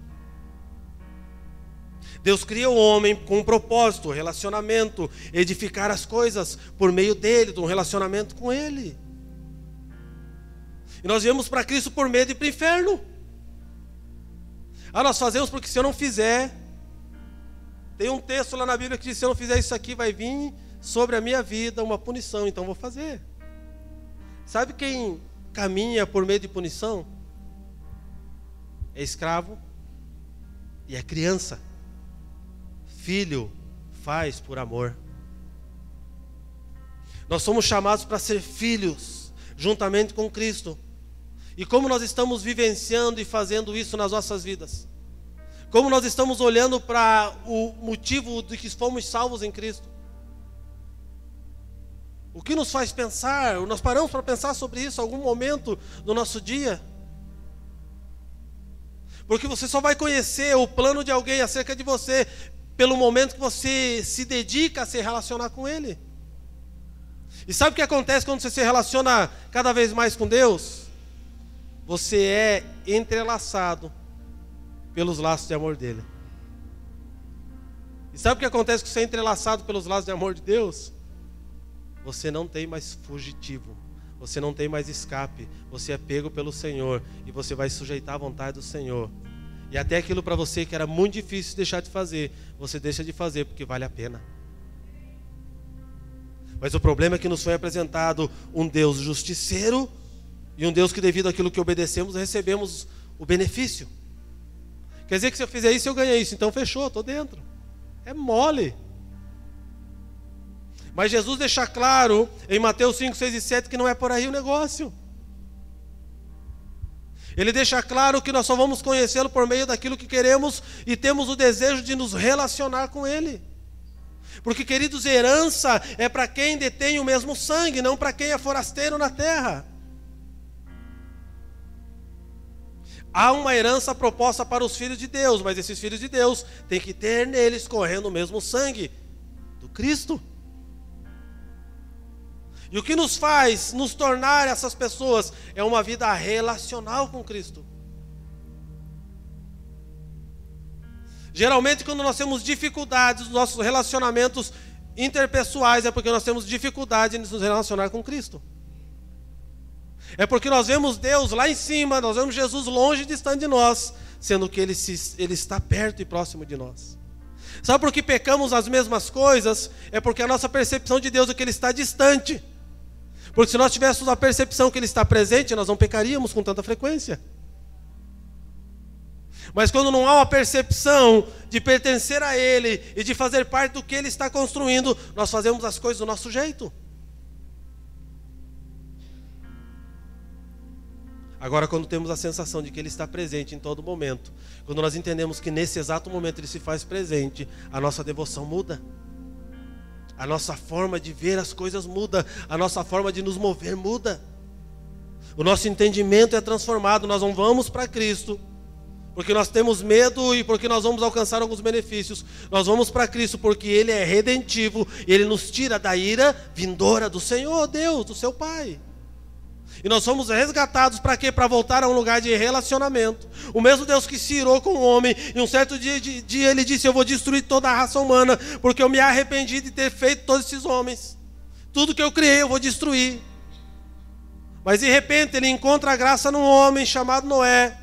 Deus cria o homem com um propósito, relacionamento, edificar as coisas por meio dele, de um relacionamento com Ele. E nós viemos para Cristo por medo de ir para o inferno. Ah, nós fazemos porque se eu não fizer... Tem um texto lá na Bíblia que diz, se eu não fizer isso aqui, vai vir... sobre a minha vida uma punição, então vou fazer. Sabe quem caminha por meio de punição? É escravo e é criança. Filho faz por amor. Nós somos chamados para ser filhos, juntamente com Cristo. E como nós estamos vivenciando e fazendo isso nas nossas vidas? Como nós estamos olhando para o motivo de que fomos salvos em Cristo? O que nos faz pensar? Nós paramos para pensar sobre isso em algum momento do nosso dia? Porque você só vai conhecer o plano de alguém acerca de você pelo momento que você se dedica a se relacionar com Ele. E sabe o que acontece quando você se relaciona cada vez mais com Deus? Você é entrelaçado pelos laços de amor dEle. E sabe o que acontece quando você é entrelaçado pelos laços de amor de Deus? Você não tem mais fugitivo, você não tem mais escape, você é pego pelo Senhor e você vai sujeitar à vontade do Senhor. E até aquilo para você que era muito difícil deixar de fazer, você deixa de fazer porque vale a pena. Mas o problema é que nos foi apresentado um Deus justiceiro e um Deus que devido àquilo que obedecemos recebemos o benefício. Quer dizer que se eu fizer isso eu ganhei isso, então fechou, estou dentro. É mole. Mas Jesus deixa claro em Mateus 5, 6 e 7 que não é por aí o negócio. Ele deixa claro que nós só vamos conhecê-lo por meio daquilo que queremos e temos o desejo de nos relacionar com Ele. Porque, queridos, herança é para quem detém o mesmo sangue, não para quem é forasteiro na terra. Há uma herança proposta para os filhos de Deus, mas esses filhos de Deus têm que ter neles correndo o mesmo sangue do Cristo. E o que nos faz nos tornar essas pessoas é uma vida relacional com Cristo. Geralmente quando nós temos dificuldades nos nossos relacionamentos interpessoais é porque nós temos dificuldade em nos relacionar com Cristo. É porque nós vemos Deus lá em cima, nós vemos Jesus longe e distante de nós, sendo que Ele está perto e próximo de nós. Sabe por que pecamos as mesmas coisas? É porque a nossa percepção de Deus é que Ele está distante. Porque se nós tivéssemos a percepção que Ele está presente, nós não pecaríamos com tanta frequência. Mas quando não há uma percepção de pertencer a Ele e de fazer parte do que Ele está construindo, nós fazemos as coisas do nosso jeito. Agora, quando temos a sensação de que Ele está presente em todo momento, quando nós entendemos que nesse exato momento Ele se faz presente, a nossa devoção muda. A nossa forma de ver as coisas muda, a nossa forma de nos mover muda. O nosso entendimento é transformado, nós não vamos para Cristo porque nós temos medo e porque nós vamos alcançar alguns benefícios. Nós vamos para Cristo porque Ele é redentivo, Ele nos tira da ira vindoura do Senhor Deus, do seu Pai. E nós somos resgatados para quê? Para voltar a um lugar de relacionamento. O mesmo Deus que se irou com o homem, e um certo dia Ele disse, eu vou destruir toda a raça humana, porque eu me arrependi de ter feito todos esses homens. Tudo que eu criei eu vou destruir. Mas de repente Ele encontra a graça num homem chamado Noé.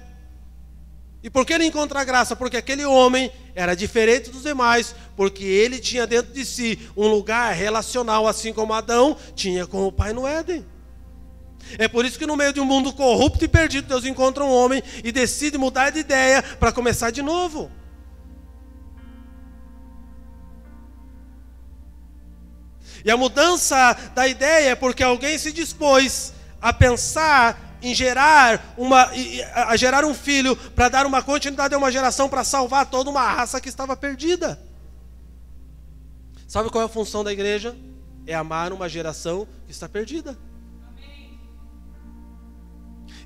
E por que Ele encontra a graça? Porque aquele homem era diferente dos demais, porque ele tinha dentro de si um lugar relacional, assim como Adão tinha com o Pai no Éden. É por isso que no meio de um mundo corrupto e perdido, Deus encontra um homem e decide mudar de ideia para começar de novo. E a mudança da ideia é porque alguém se dispôs a pensar em gerar um filho para dar uma continuidade a uma geração, para salvar toda uma raça que estava perdida. Sabe qual é a função da igreja? É amar uma geração que está perdida.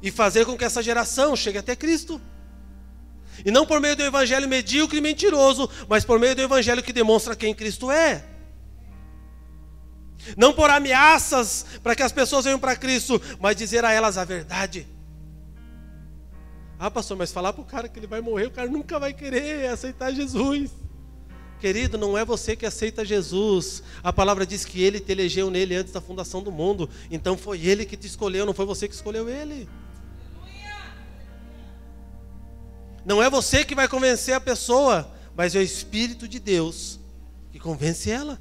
E fazer com que essa geração chegue até Cristo. E não por meio do evangelho medíocre e mentiroso, mas por meio do evangelho que demonstra quem Cristo é. Não por ameaças para que as pessoas venham para Cristo, mas dizer a elas a verdade. Ah, pastor, mas falar para o cara que ele vai morrer, o cara nunca vai querer aceitar Jesus. Querido, não é você que aceita Jesus. A palavra diz que Ele te elegeu nele antes da fundação do mundo. Então foi Ele que te escolheu, não foi você que escolheu Ele. Não é você que vai convencer a pessoa, mas é o Espírito de Deus que convence ela.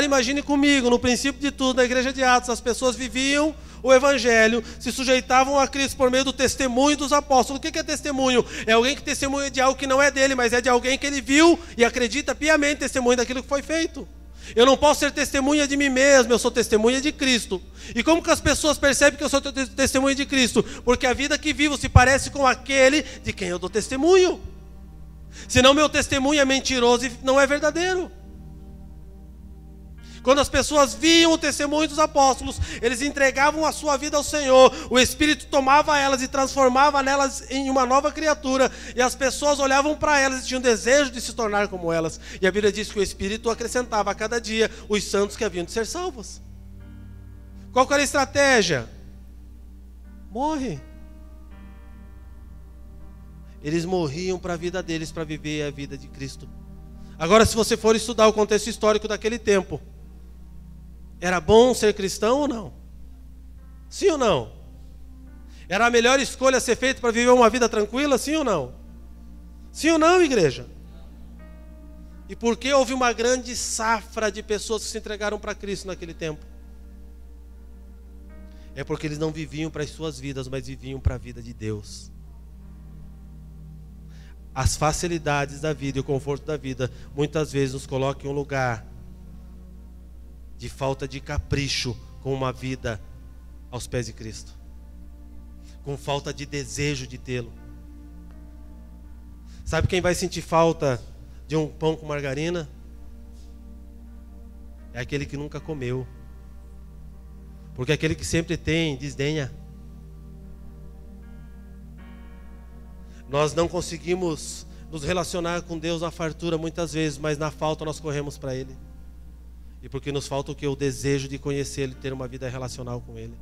Imagine comigo, no princípio de tudo, na igreja de Atos, as pessoas viviam o evangelho, se sujeitavam a Cristo por meio do testemunho dos apóstolos. O que é testemunho? É alguém que testemunha de algo que não é dele, mas é de alguém que ele viu e acredita piamente, testemunho daquilo que foi feito. Eu não posso ser testemunha de mim mesmo, eu sou testemunha de Cristo. E como que as pessoas percebem que eu sou testemunha de Cristo? Porque a vida que vivo se parece com aquele de quem eu dou testemunho. Senão meu testemunho é mentiroso e não é verdadeiro. Quando as pessoas viam o testemunho dos apóstolos, eles entregavam a sua vida ao Senhor, o Espírito tomava elas e transformava nelas em uma nova criatura, e as pessoas olhavam para elas e tinham desejo de se tornar como elas. E a Bíblia diz que o Espírito acrescentava a cada dia os santos que haviam de ser salvos. Qual que era a estratégia? Morre. Eles morriam para a vida deles, para viver a vida de Cristo. Agora, se você for estudar o contexto histórico daquele tempo, era bom ser cristão ou não? Sim ou não? Era a melhor escolha a ser feita para viver uma vida tranquila? Sim ou não? Sim ou não, igreja? E por que houve uma grande safra de pessoas que se entregaram para Cristo naquele tempo? É porque eles não viviam para as suas vidas, mas viviam para a vida de Deus. As facilidades da vida e o conforto da vida muitas vezes nos colocam em um lugar de falta de capricho com uma vida aos pés de Cristo, com falta de desejo de tê-lo. Sabe quem vai sentir falta de um pão com margarina? É aquele que nunca comeu, porque aquele que sempre tem desdenha. Nós não conseguimos nos relacionar com Deus na fartura muitas vezes, mas na falta nós corremos para Ele. E porque nos falta o que? O desejo de conhecê-lo e ter uma vida relacional com Ele.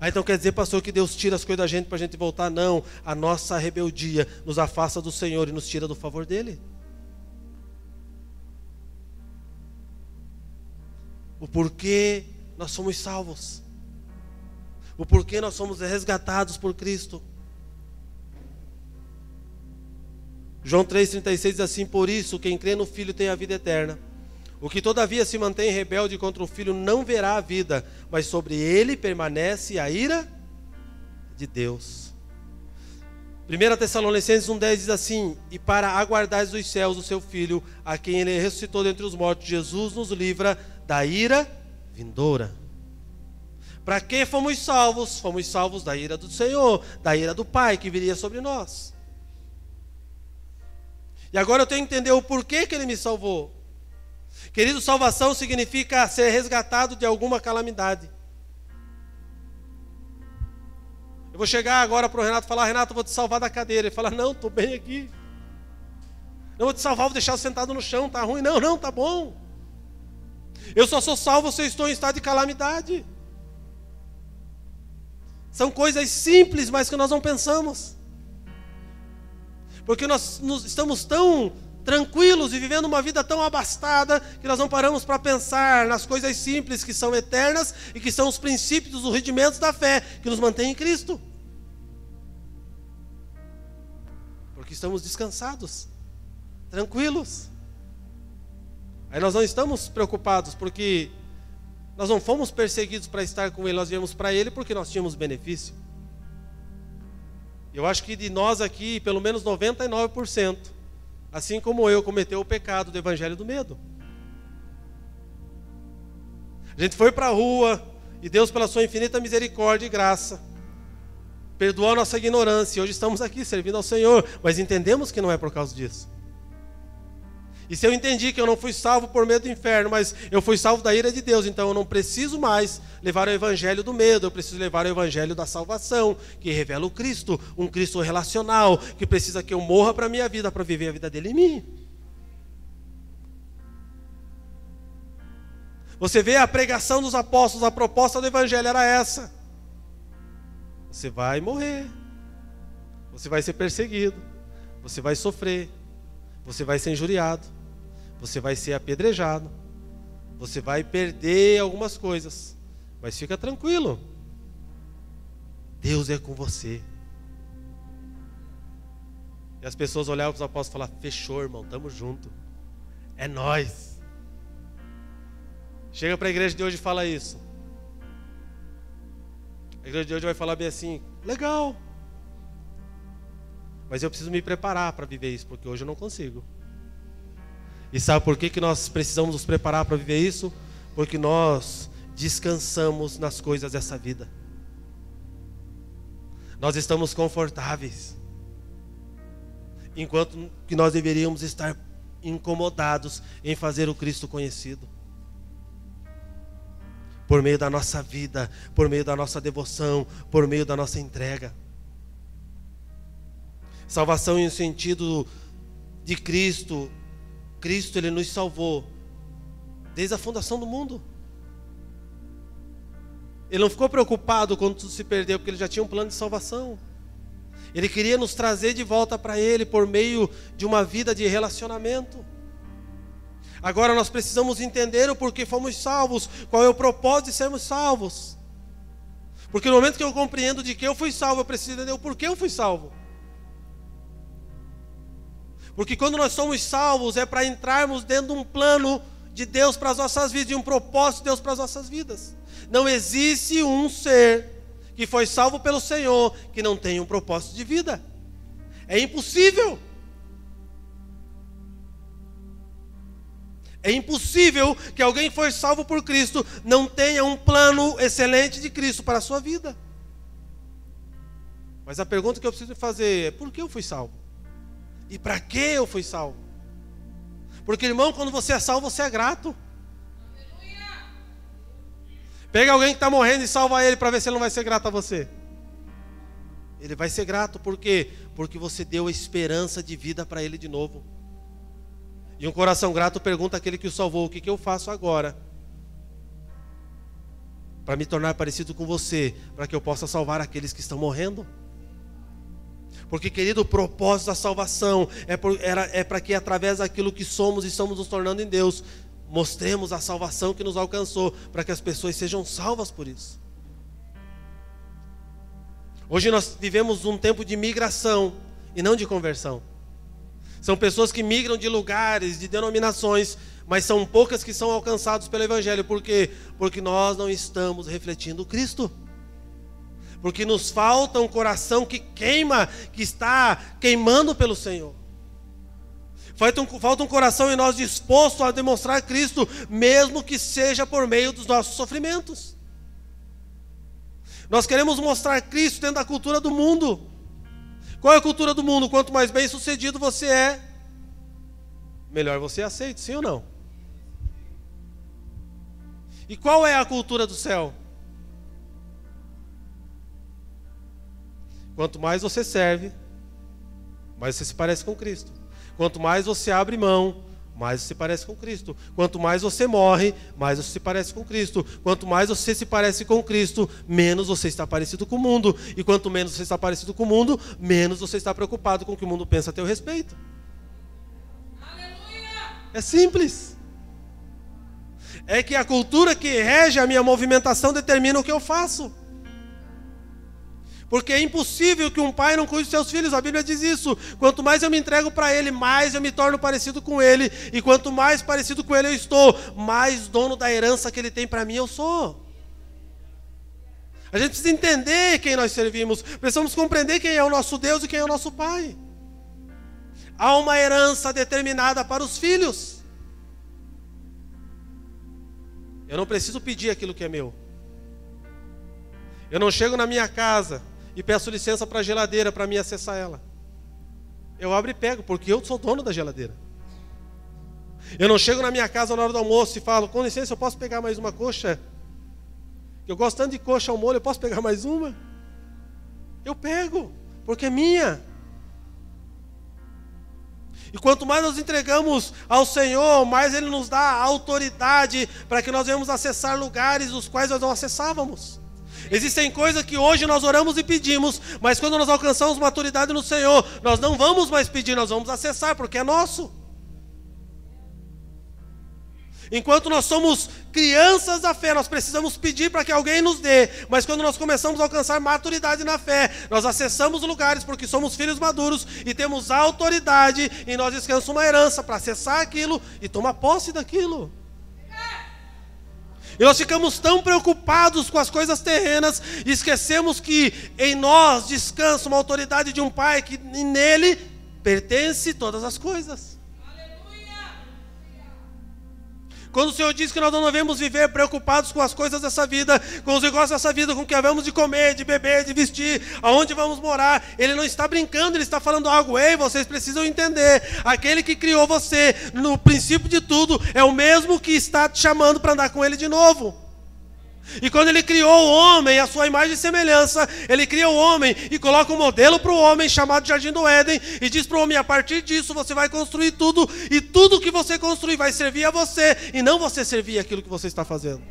Então quer dizer, pastor, que Deus tira as coisas da gente para a gente voltar? Não, a nossa rebeldia nos afasta do Senhor e nos tira do favor dEle. O porquê nós somos salvos, o porquê nós somos resgatados por Cristo. João 3,36 diz assim: por isso quem crê no Filho tem a vida eterna. O que todavia se mantém rebelde contra o Filho não verá a vida, mas sobre ele permanece a ira de Deus. 1 Tessalonicenses 1,10 diz assim: e para aguardares dos céus o seu Filho, a quem ele ressuscitou dentre os mortos, Jesus nos livra da ira vindoura. Para que fomos salvos? Fomos salvos da ira do Senhor, da ira do Pai que viria sobre nós. E agora eu tenho que entender o porquê que Ele me salvou. Querido, salvação significa ser resgatado de alguma calamidade. Eu vou chegar agora para o Renato e falar: Renato, eu vou te salvar da cadeira. Ele fala: não, estou bem aqui. Não, vou te salvar, vou deixar você sentado no chão, está ruim. Não, não, está bom. Eu só sou salvo se eu estou em estado de calamidade. São coisas simples, mas que nós não pensamos. Porque nós estamos tão tranquilos e vivendo uma vida tão abastada que nós não paramos para pensar nas coisas simples que são eternas e que são os princípios, os rudimentos da fé que nos mantém em Cristo. Porque estamos descansados, tranquilos. Aí nós não estamos preocupados porque nós não fomos perseguidos para estar com Ele, nós viemos para Ele porque nós tínhamos benefício. Eu acho que de nós aqui, pelo menos 99%, assim como eu, cometeu o pecado do evangelho do medo. A gente foi para a rua e Deus, pela sua infinita misericórdia e graça, perdoou a nossa ignorância. E hoje estamos aqui servindo ao Senhor, mas entendemos que não é por causa disso. E se eu entendi que eu não fui salvo por medo do inferno, mas eu fui salvo da ira de Deus, então eu não preciso mais levar o evangelho do medo, eu preciso levar o evangelho da salvação, que revela o Cristo, um Cristo relacional, que precisa que eu morra para a minha vida, para viver a vida dele em mim. Você vê a pregação dos apóstolos, a proposta do evangelho era essa: você vai morrer, você vai ser perseguido, você vai sofrer, você vai ser injuriado, você vai ser apedrejado, você vai perder algumas coisas, mas fica tranquilo, Deus é com você. E as pessoas olhavam para os apóstolos e falavam: fechou, irmão, estamos juntos, é nós. Chega para a igreja de hoje e fala isso. A igreja de hoje vai falar bem assim: legal, mas eu preciso me preparar para viver isso, porque hoje eu não consigo. E sabe por que nós precisamos nos preparar para viver isso? Porque nós descansamos nas coisas dessa vida. Nós estamos confortáveis, enquanto que nós deveríamos estar incomodados em fazer o Cristo conhecido. Por meio da nossa vida, por meio da nossa devoção, por meio da nossa entrega. Salvação em sentido de Cristo. Cristo, Ele nos salvou desde a fundação do mundo. Ele não ficou preocupado quando tudo se perdeu, porque Ele já tinha um plano de salvação. Ele queria nos trazer de volta para Ele por meio de uma vida de relacionamento. Agora nós precisamos entender o porquê fomos salvos, qual é o propósito de sermos salvos. Porque no momento que eu compreendo de que eu fui salvo, eu preciso entender o porquê eu fui salvo. Porque quando nós somos salvos é para entrarmos dentro de um plano de Deus para as nossas vidas, de um propósito de Deus para as nossas vidas. Não existe um ser que foi salvo pelo Senhor que não tenha um propósito de vida. É impossível. É impossível que alguém que foi salvo por Cristo não tenha um plano excelente de Cristo para a sua vida. Mas a pergunta que eu preciso fazer é: por que eu fui salvo? E para que eu fui salvo? Porque, irmão, quando você é salvo, você é grato. Pega alguém que está morrendo e salva ele para ver se ele não vai ser grato a você. Ele vai ser grato, por quê? Porque você deu a esperança de vida para ele de novo. E um coração grato pergunta àquele que o salvou: o que eu faço agora para me tornar parecido com você, para que eu possa salvar aqueles que estão morrendo? Porque, querido, o propósito da salvação é para que através daquilo que somos e estamos nos tornando em Deus, mostremos a salvação que nos alcançou, para que as pessoas sejam salvas por isso. Hoje nós vivemos um tempo de migração e não de conversão. São pessoas que migram de lugares, de denominações, mas são poucas que são alcançadas pelo Evangelho. Por quê? Porque nós não estamos refletindo Cristo. Porque nos falta um coração que queima, que está queimando pelo Senhor. Falta um coração em nós disposto a demonstrar Cristo, mesmo que seja por meio dos nossos sofrimentos. Nós queremos mostrar Cristo dentro da cultura do mundo. Qual é a cultura do mundo? Quanto mais bem sucedido você é, melhor você é aceito, sim ou não? E qual é a cultura do céu? Quanto mais você serve, mais você se parece com Cristo. Quanto mais você abre mão, mais você se parece com Cristo. Quanto mais você morre, mais você se parece com Cristo. Quanto mais você se parece com Cristo, menos você está parecido com o mundo. E quanto menos você está parecido com o mundo, menos você está preocupado com o que o mundo pensa a teu respeito. Aleluia! É simples. É que a cultura que rege a minha movimentação determina o que eu faço. Porque é impossível que um pai não cuide dos seus filhos. A Bíblia diz isso. Quanto mais eu me entrego para Ele, mais eu me torno parecido com Ele. E quanto mais parecido com Ele eu estou, mais dono da herança que Ele tem para mim eu sou. A gente precisa entender quem nós servimos. Precisamos compreender quem é o nosso Deus e quem é o nosso Pai. Há uma herança determinada para os filhos. Eu não preciso pedir aquilo que é meu. Eu não chego na minha casa e peço licença para a geladeira para mim acessar ela. Eu abro e pego, porque eu sou dono da geladeira. Eu não chego na minha casa na hora do almoço e falo, com licença, eu posso pegar mais uma coxa? Eu gosto tanto de coxa ao molho, eu posso pegar mais uma? Eu pego, porque é minha. E quanto mais nós entregamos ao Senhor, mais Ele nos dá autoridade para que nós venhamos acessar lugares os quais nós não acessávamos. Existem coisas que hoje nós oramos e pedimos, mas quando nós alcançamos maturidade no Senhor, nós não vamos mais pedir, nós vamos acessar, porque é nosso. Enquanto nós somos crianças da fé, nós precisamos pedir para que alguém nos dê. Mas quando nós começamos a alcançar maturidade na fé, nós acessamos lugares porque somos filhos maduros e temos autoridade, e nós descansamos uma herança para acessar aquilo e tomar posse daquilo. E nós ficamos tão preocupados com as coisas terrenas e esquecemos que em nós descansa uma autoridade de um Pai, que nele pertence todas as coisas. Quando o Senhor diz que nós não devemos viver preocupados com as coisas dessa vida, com os negócios dessa vida, com o que havemos de comer, de beber, de vestir, aonde vamos morar, Ele não está brincando, Ele está falando algo. Ei, vocês precisam entender, aquele que criou você, no princípio de tudo, é o mesmo que está te chamando para andar com Ele de novo. E quando Ele criou o homem, a sua imagem e semelhança, Ele cria o homem e coloca um modelo para o homem, chamado Jardim do Éden, e diz para o homem, a partir disso você vai construir tudo, e tudo que você construir vai servir a você, e não você servir aquilo que você está fazendo.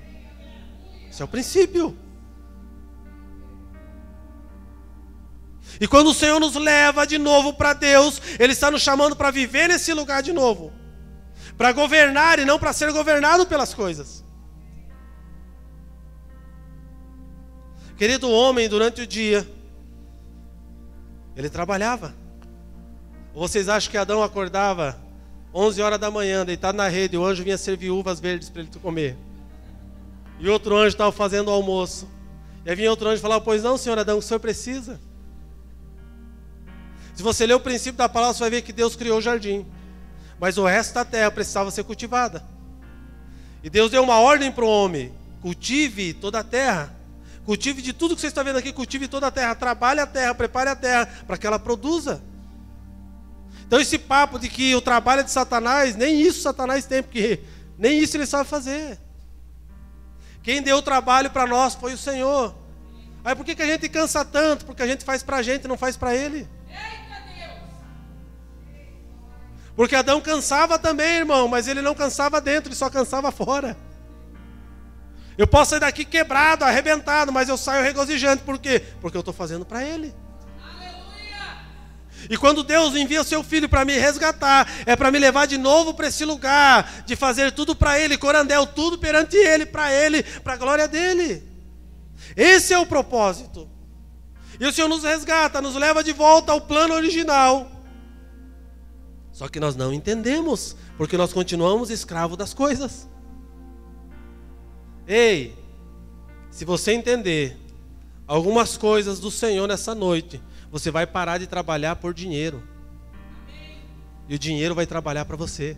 Esse é o princípio. E quando o Senhor nos leva de novo para Deus, Ele está nos chamando para viver nesse lugar de novo, para governar e não para ser governado pelas coisas. Querido, homem, durante o dia, ele trabalhava. Ou vocês acham que Adão acordava 11 horas da manhã, deitado na rede, e o anjo vinha servir uvas verdes para ele comer? E outro anjo estava fazendo o almoço. E aí vinha outro anjo e falava, pois não, senhor Adão, o senhor precisa. Se você ler o princípio da palavra, você vai ver que Deus criou o jardim. Mas o resto da terra precisava ser cultivada. E Deus deu uma ordem para o homem, cultive toda a terra. Cultive de tudo que você está vendo aqui, cultive toda a terra, trabalhe a terra, prepare a terra para que ela produza. Então esse papo de que o trabalho é de Satanás, nem isso Satanás tem, porque nem isso ele sabe fazer. Quem deu o trabalho para nós foi o Senhor. Aí por que a gente cansa tanto? Porque a gente faz para a gente e não faz para Ele. Porque Adão cansava também, irmão, mas ele não cansava dentro, ele só cansava fora. Eu posso sair daqui quebrado, arrebentado, mas eu saio regozijante. Por quê? Porque eu estou fazendo para Ele. Aleluia! E quando Deus envia o seu Filho para me resgatar, é para me levar de novo para esse lugar, de fazer tudo para Ele, corandel, tudo perante Ele, para a glória dEle. Esse é o propósito. E o Senhor nos resgata, nos leva de volta ao plano original. Só que nós não entendemos, porque nós continuamos escravos das coisas. Ei, se você entender algumas coisas do Senhor nessa noite, você vai parar de trabalhar por dinheiro. E o dinheiro vai trabalhar para você.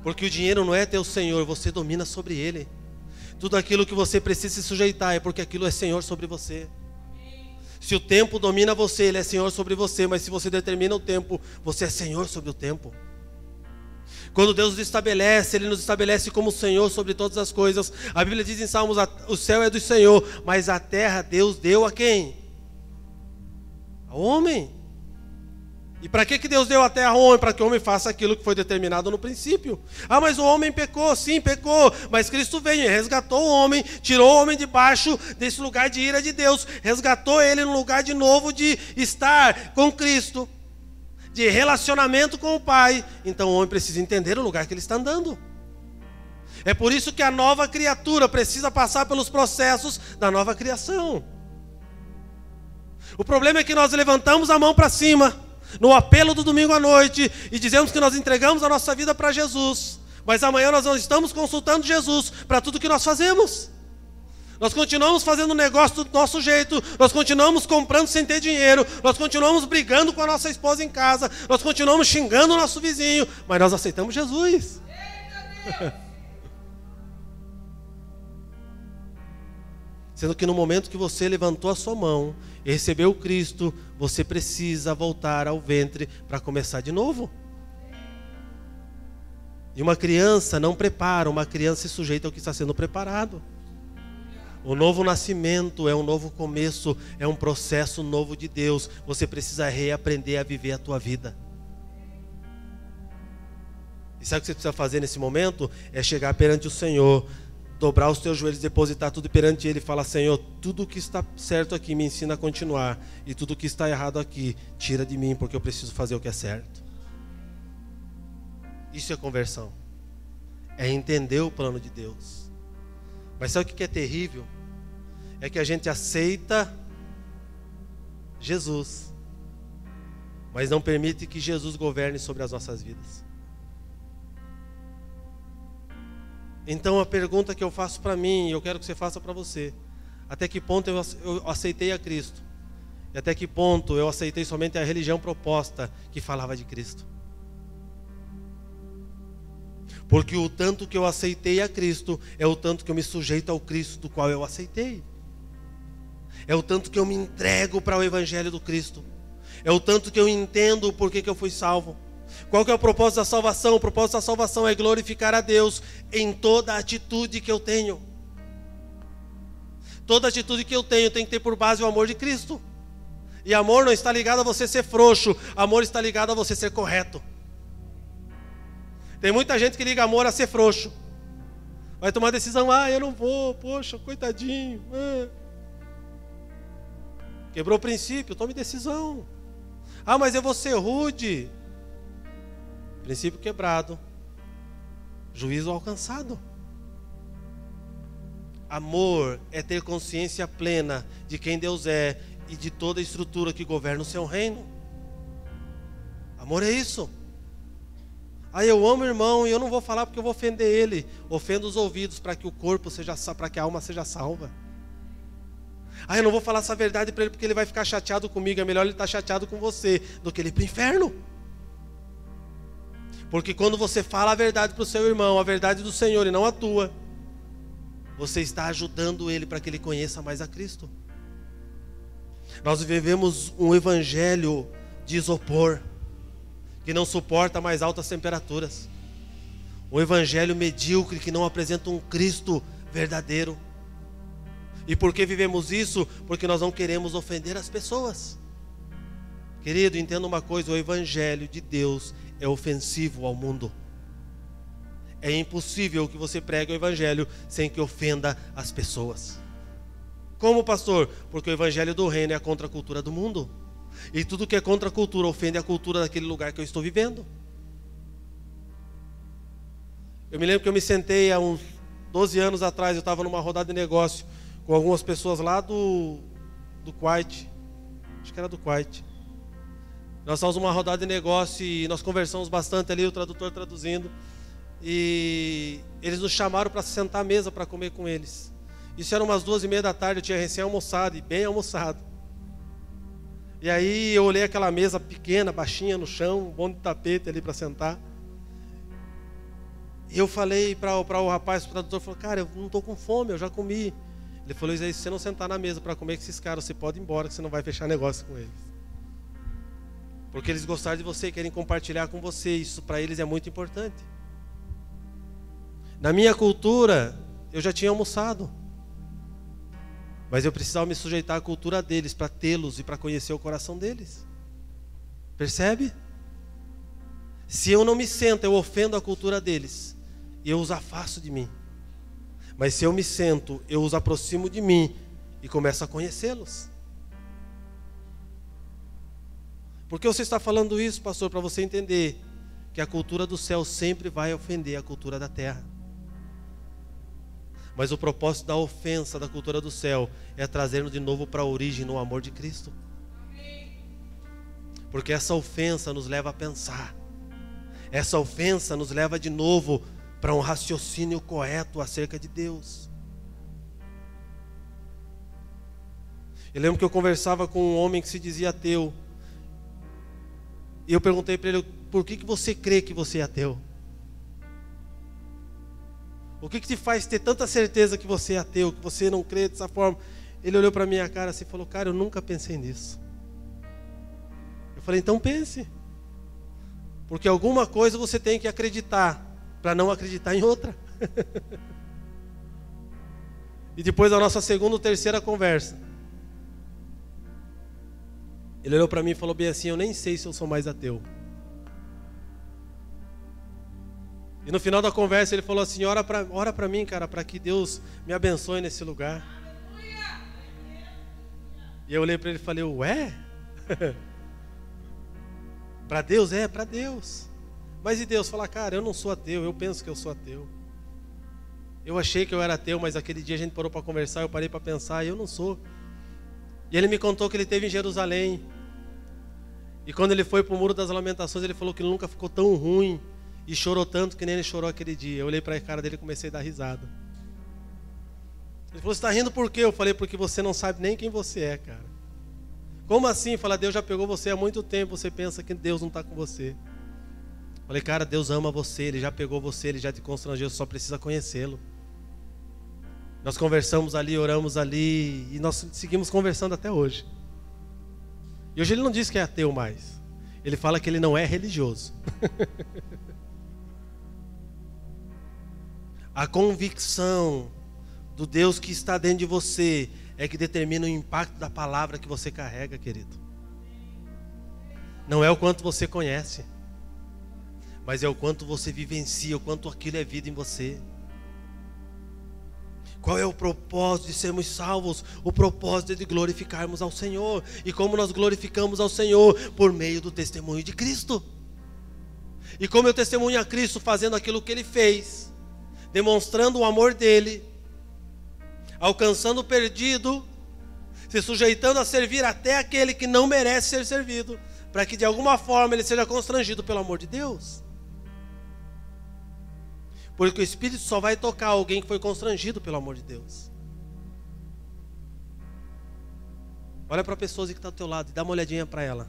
Porque o dinheiro não é teu Senhor, você domina sobre ele. Tudo aquilo que você precisa se sujeitar é porque aquilo é Senhor sobre você. Se o tempo domina você, ele é Senhor sobre você. Mas se você determina o tempo, você é Senhor sobre o tempo. Quando Deus nos estabelece, Ele nos estabelece como Senhor sobre todas as coisas. A Bíblia diz em Salmos, o céu é do Senhor, mas a terra Deus deu a quem? Ao homem. E para que Deus deu a terra ao homem? Para que o homem faça aquilo que foi determinado no princípio. Ah, mas o homem pecou, sim, pecou. Mas Cristo veio e resgatou o homem, tirou o homem debaixo desse lugar de ira de Deus, resgatou ele no lugar de novo de estar com Cristo, de relacionamento com o Pai. Então o homem precisa entender o lugar que ele está andando. É por isso que a nova criatura precisa passar pelos processos da nova criação. O problema é que nós levantamos a mão para cima no apelo do domingo à noite e dizemos que nós entregamos a nossa vida para Jesus, mas amanhã nós não estamos consultando Jesus para tudo que nós fazemos. Nós continuamos fazendo negócio do nosso jeito, nós continuamos comprando sem ter dinheiro, nós continuamos brigando com a nossa esposa em casa, nós continuamos xingando o nosso vizinho, mas nós aceitamos Jesus. Sendo que no momento que você levantou a sua mão e recebeu Cristo, você precisa voltar ao ventre para começar de novo. E uma criança não prepara, uma criança se sujeita ao que está sendo preparado. O novo nascimento é um novo começo, é um processo novo de Deus. Você precisa reaprender a viver a tua vida. E sabe o que você precisa fazer nesse momento? É chegar perante o Senhor, dobrar os teus joelhos, depositar tudo perante Ele e falar: Senhor, tudo que está certo aqui me ensina a continuar, e tudo que está errado aqui, tira de mim, porque eu preciso fazer o que é certo. Isso é conversão. É entender o plano de Deus. Mas sabe o que é terrível? É que a gente aceita Jesus, mas não permite que Jesus governe sobre as nossas vidas. Então a pergunta que eu faço para mim, e eu quero que você faça para você: até que ponto eu aceitei a Cristo? E até que ponto eu aceitei somente a religião proposta que falava de Cristo? Porque o tanto que eu aceitei a Cristo é o tanto que eu me sujeito ao Cristo do qual eu aceitei. É o tanto que eu me entrego para o Evangelho do Cristo. É o tanto que eu entendo o porquê que eu fui salvo. Qual que é o propósito da salvação? O propósito da salvação é glorificar a Deus em toda atitude que eu tenho. Toda atitude que eu tenho tem que ter por base o amor de Cristo. E amor não está ligado a você ser frouxo. Amor está ligado a você ser correto. Tem muita gente que liga amor a ser frouxo. Vai tomar decisão: eu não vou, poxa, coitadinho. Quebrou o princípio, tome decisão. Mas eu vou ser rude. Princípio quebrado, juízo alcançado. Amor é ter consciência plena de quem Deus é e de toda a estrutura que governa o seu reino. Amor é isso. Eu amo o irmão e eu não vou falar porque eu vou ofender ele. Ofendo os ouvidos para que o corpo seja, para que a alma seja salva. Eu não vou falar essa verdade para ele porque ele vai ficar chateado comigo. É melhor ele estar chateado com você do que ele ir para o inferno. Porque quando você fala a verdade para o seu irmão, a verdade do Senhor e não a tua, você está ajudando ele para que ele conheça mais a Cristo. Nós vivemos um evangelho de isopor, que não suporta mais altas temperaturas. Um evangelho medíocre que não apresenta um Cristo verdadeiro. E por que vivemos isso? Porque nós não queremos ofender as pessoas. Querido, entenda uma coisa: o evangelho de Deus é ofensivo ao mundo. É impossível que você pregue o evangelho sem que ofenda as pessoas. Como, pastor? Porque o evangelho do reino é contra a cultura do mundo. E tudo que é contra a cultura ofende a cultura daquele lugar que eu estou vivendo. Eu me lembro que eu me sentei há uns 12 anos atrás, eu estava numa rodada de negócio com algumas pessoas lá do Kuwait. Acho que era do Kuwait. Nós estávamos numa rodada de negócio e nós conversamos bastante ali, o tradutor traduzindo. E eles nos chamaram para sentar à mesa para comer com eles. Isso era umas 2:30 da tarde, eu tinha recém-almoçado e bem almoçado. E aí eu olhei aquela mesa pequena, baixinha no chão, um monte de tapete ali para sentar. E eu falei para o rapaz, o tradutor, falou: cara, eu não estou com fome, eu já comi. Ele falou: Isaías, se você não sentar na mesa para comer com esses caras, você pode ir embora, que você não vai fechar negócio com eles. Porque eles gostaram de você, querem compartilhar com você. Isso para eles é muito importante. Na minha cultura, eu já tinha almoçado. Mas eu precisava me sujeitar à cultura deles, para tê-los e para conhecer o coração deles. Percebe? Se eu não me sento, eu ofendo a cultura deles. E eu os afasto de mim. Mas se eu me sento, eu os aproximo de mim e começo a conhecê-los. Por que você está falando isso, pastor? Para você entender que a cultura do céu sempre vai ofender a cultura da terra. Mas o propósito da ofensa da cultura do céu é trazer-nos de novo para a origem no amor de Cristo. Porque essa ofensa nos leva a pensar. Essa ofensa nos leva de novo para um raciocínio correto acerca de Deus. Eu lembro que eu conversava com um homem que se dizia ateu. E eu perguntei para ele: por que você crê que você é ateu? O que te faz ter tanta certeza que você é ateu, que você não crê dessa forma? Ele olhou para minha cara assim e falou: cara, eu nunca pensei nisso. Eu falei: então pense. Porque alguma coisa você tem que acreditar, para não acreditar em outra. E depois da nossa segunda ou terceira conversa, ele olhou para mim e falou bem assim: eu nem sei se eu sou mais ateu. E no final da conversa ele falou assim: ora para mim, cara, para que Deus me abençoe nesse lugar. E eu olhei para ele e falei: ué? Para Deus? É, para Deus. Mas e Deus? Fala: cara, eu não sou ateu, eu penso que eu sou ateu. Eu achei que eu era ateu, mas aquele dia a gente parou para conversar, eu parei para pensar, e eu não sou. E ele me contou que ele esteve em Jerusalém. E quando ele foi para o Muro das Lamentações, ele falou que nunca ficou tão ruim e chorou tanto que nem ele chorou aquele dia. Eu olhei para a cara dele e comecei a dar risada. Ele falou: você está rindo por quê? Eu falei: porque você não sabe nem quem você é, cara. Como assim? Fala: Deus já pegou você há muito tempo, você pensa que Deus não está com você. Eu falei: cara, Deus ama você, Ele já pegou você, Ele já te constrangeu, você só precisa conhecê-lo. Nós conversamos ali, oramos ali, e nós seguimos conversando até hoje. E hoje ele não diz que é ateu mais. Ele fala que ele não é religioso. A convicção do Deus que está dentro de você é que determina o impacto da palavra que você carrega, querido. Não é o quanto você conhece, mas é o quanto você vivencia, o quanto aquilo é vida em você. Qual é o propósito de sermos salvos? O propósito é de glorificarmos ao Senhor. E como nós glorificamos ao Senhor? Por meio do testemunho de Cristo. E como eu testemunho a Cristo fazendo aquilo que Ele fez, demonstrando o amor dEle, alcançando o perdido, se sujeitando a servir até aquele que não merece ser servido, para que de alguma forma ele seja constrangido pelo amor de Deus. Porque o Espírito só vai tocar alguém que foi constrangido pelo amor de Deus. Olha para a pessoa que está do teu lado e dá uma olhadinha para ela.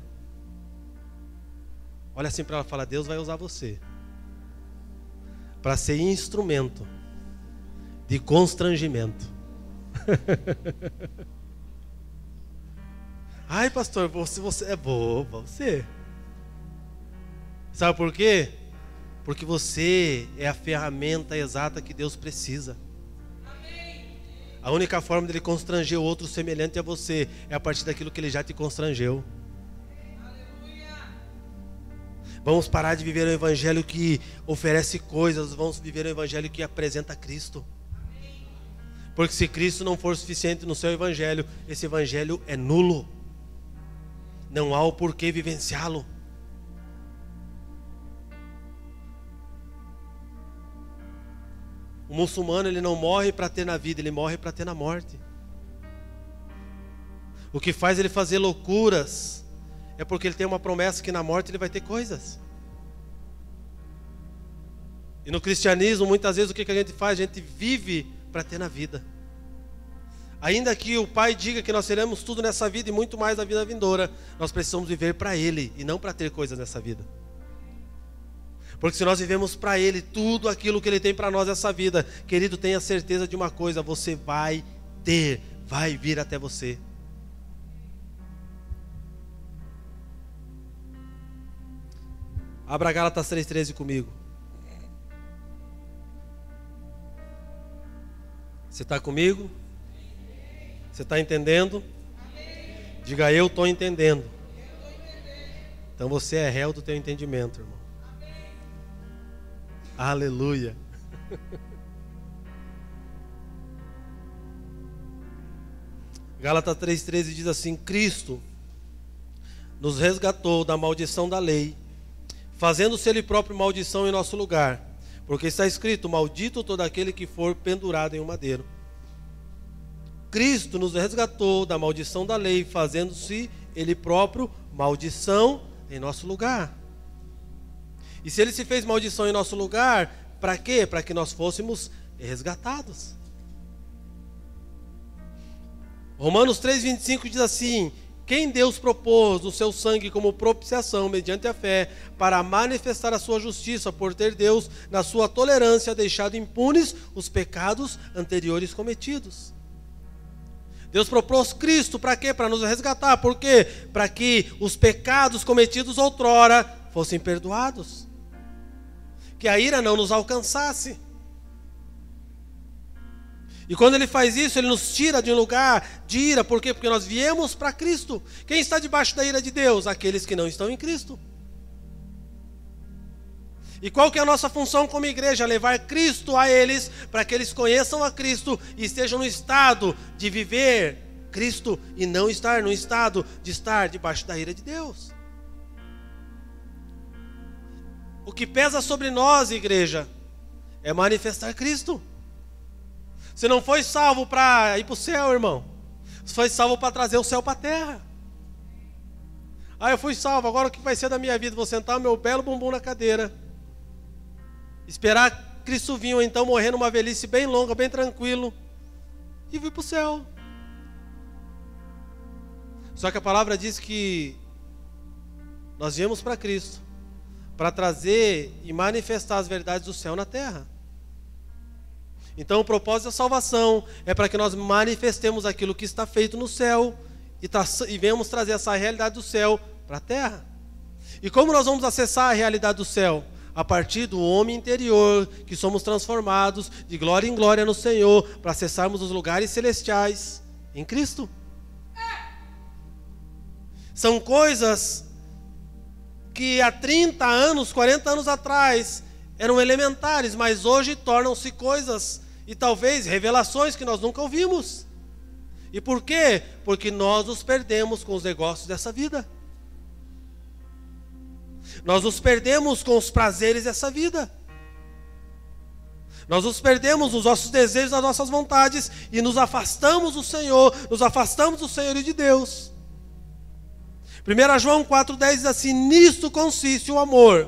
Olha assim para ela e fala: Deus vai usar você para ser instrumento de constrangimento. Ai, pastor, você é boba, você. Sabe por quê? Porque você é a ferramenta exata que Deus precisa. A única forma dele constranger o outro semelhante a você é a partir daquilo que ele já te constrangeu. Vamos parar de viver um evangelho que oferece coisas, vamos viver um evangelho que apresenta Cristo. Porque se Cristo não for suficiente no seu evangelho, esse evangelho é nulo. Não há o porquê vivenciá-lo. O muçulmano, ele não morre para ter na vida, ele morre para ter na morte. O que faz ele fazer loucuras é porque ele tem uma promessa que na morte ele vai ter coisas. E no cristianismo, muitas vezes o que a gente faz? A gente vive para ter na vida. Ainda que o Pai diga que nós teremos tudo nessa vida e muito mais na vida vindoura, nós precisamos viver para Ele e não para ter coisas nessa vida. Porque se nós vivemos para Ele tudo aquilo que Ele tem para nós nessa vida, querido, tenha certeza de uma coisa: você vai ter, vai vir até você. Abra Gálatas 3,13 comigo. Você está comigo? Você está entendendo? Diga: eu estou entendendo. Então você é réu do teu entendimento, irmão. Aleluia. Gálatas 3,13 diz assim: Cristo nos resgatou da maldição da lei, fazendo-se Ele próprio maldição em nosso lugar, porque está escrito: maldito todo aquele que for pendurado em um madeiro. Cristo nos resgatou da maldição da lei, fazendo-se Ele próprio maldição em nosso lugar. E se Ele se fez maldição em nosso lugar, para quê? Para que nós fôssemos resgatados. Romanos 3,25 diz assim: quem Deus propôs o seu sangue como propiciação mediante a fé, para manifestar a sua justiça, por ter Deus, na sua tolerância, deixado impunes os pecados anteriores cometidos. Deus propôs Cristo para quê? Para nos resgatar. Por quê? Para que os pecados cometidos outrora fossem perdoados. Que a ira não nos alcançasse. E quando Ele faz isso, Ele nos tira de um lugar de ira. Por quê? Porque nós viemos para Cristo. Quem está debaixo da ira de Deus? Aqueles que não estão em Cristo. E qual que é a nossa função como igreja? Levar Cristo a eles, para que eles conheçam a Cristo e estejam no estado de viver Cristo e não estar no estado de estar debaixo da ira de Deus. O que pesa sobre nós, igreja, é manifestar Cristo. Você não foi salvo para ir para o céu, irmão. Você foi salvo para trazer o céu para a terra. Eu fui salvo, agora o que vai ser da minha vida? Vou sentar o meu belo bumbum na cadeira, esperar Cristo vir, ou então morrer numa velhice bem longa, bem tranquilo, e vir para o céu. Só que a palavra diz que nós viemos para Cristo, para trazer e manifestar as verdades do céu na terra. Então o propósito da salvação é para que nós manifestemos aquilo que está feito no céu e venhamos trazer essa realidade do céu para a terra. E como nós vamos acessar a realidade do céu? A partir do homem interior, que somos transformados de glória em glória no Senhor, para acessarmos os lugares celestiais em Cristo. São coisas que há 30 anos, 40 anos atrás eram elementares, mas hoje tornam-se coisas e talvez revelações que nós nunca ouvimos. E por quê? Porque nós nos perdemos com os negócios dessa vida. Nós nos perdemos com os prazeres dessa vida. Nós nos perdemos nos nossos desejos, nas nossas vontades e nos afastamos do Senhor, nos afastamos do Senhorio de Deus. 1 João 4,10 diz assim: nisto consiste o amor,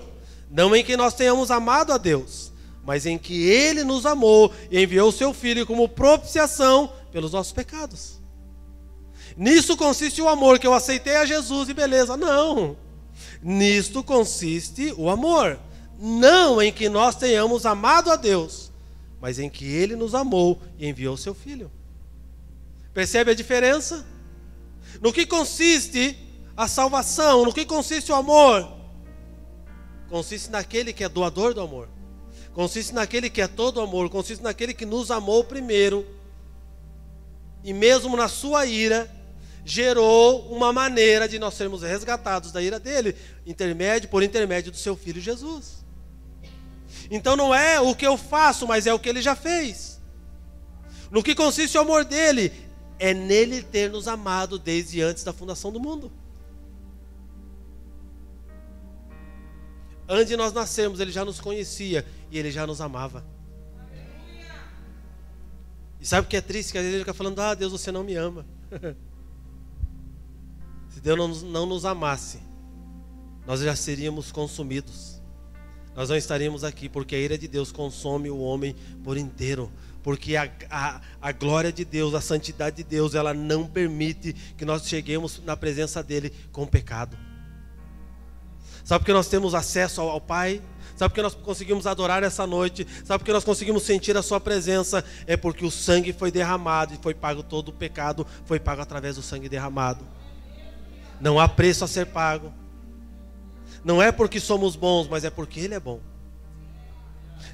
não em que nós tenhamos amado a Deus, mas em que Ele nos amou e enviou o seu Filho como propiciação pelos nossos pecados. Nisso consiste o amor, que eu aceitei a Jesus e beleza. Não. Nisto consiste o amor, não em que nós tenhamos amado a Deus, mas em que Ele nos amou e enviou o seu Filho. Percebe a diferença? No que consiste a salvação? No que consiste o amor? Consiste naquele que é doador do amor. Consiste naquele que é todo amor. Consiste naquele que nos amou primeiro. E mesmo na sua ira, gerou uma maneira de nós sermos resgatados da ira dele, por intermédio do seu Filho Jesus. Então não é o que eu faço, mas é o que ele já fez. No que consiste o amor dele? É nele ter nos amado desde antes da fundação do mundo. Antes de nós nascermos, ele já nos conhecia e ele já nos amava. E sabe o que é triste? Que às vezes ele fica falando: Deus, você não me ama. Se Deus não nos amasse, nós já seríamos consumidos. Nós não estaríamos aqui, porque a ira de Deus consome o homem por inteiro. Porque a glória de Deus, a santidade de Deus, ela não permite que nós cheguemos na presença dele com pecado. Sabe por que nós temos acesso ao Pai? Sabe por que nós conseguimos adorar essa noite? Sabe por que nós conseguimos sentir a sua presença? É porque o sangue foi derramado e foi pago todo o pecado, foi pago através do sangue derramado. Não há preço a ser pago. Não é porque somos bons, mas é porque Ele é bom.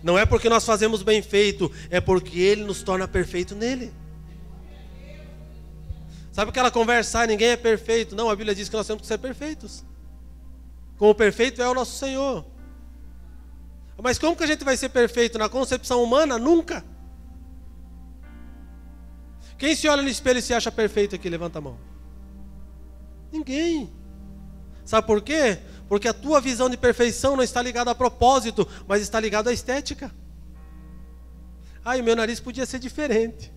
Não é porque nós fazemos bem feito, é porque Ele nos torna perfeito nele. Sabe aquela conversa, ninguém é perfeito? Não, a Bíblia diz que nós temos que ser perfeitos. Como perfeito é o nosso Senhor. Mas como que a gente vai ser perfeito? Na concepção humana? Nunca. Quem se olha no espelho e se acha perfeito aqui? Levanta a mão. Ninguém. Sabe por quê? Porque a tua visão de perfeição não está ligada a propósito, mas está ligada à estética. O meu nariz podia ser diferente.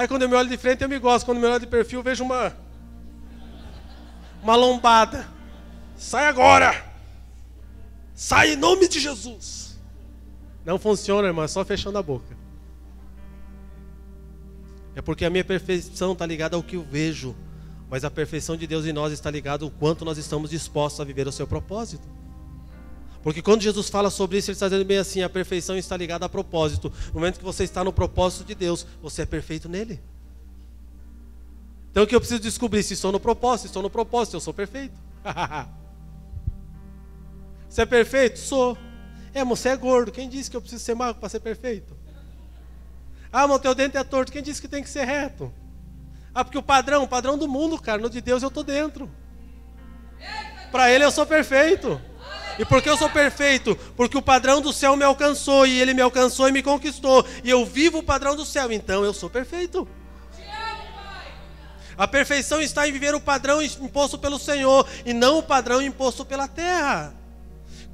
Quando eu me olho de frente eu me gosto, quando eu me olho de perfil eu vejo uma lombada. Sai agora! Sai em nome de Jesus! Não funciona, irmão, é só fechando a boca. É porque a minha perfeição está ligada ao que eu vejo, Mas a perfeição de Deus em nós está ligada ao quanto nós estamos dispostos a viver o seu propósito. Porque quando Jesus fala sobre isso, ele está dizendo bem assim: a perfeição está ligada a propósito. No momento que você está no propósito de Deus, você é perfeito nele. Então o que eu preciso descobrir? Se estou no propósito, eu sou perfeito. Você é perfeito? Sou. Mas você é gordo. Quem disse que eu preciso ser magro para ser perfeito? Mas teu dente é torto. Quem disse que tem que ser reto? Porque o padrão do mundo, cara, no de Deus eu estou dentro. Para Ele eu sou perfeito. E por que eu sou perfeito? Porque o padrão do céu me alcançou, e Ele me alcançou e me conquistou. E eu vivo o padrão do céu, então eu sou perfeito. A perfeição está em viver o padrão imposto pelo Senhor, e não o padrão imposto pela terra.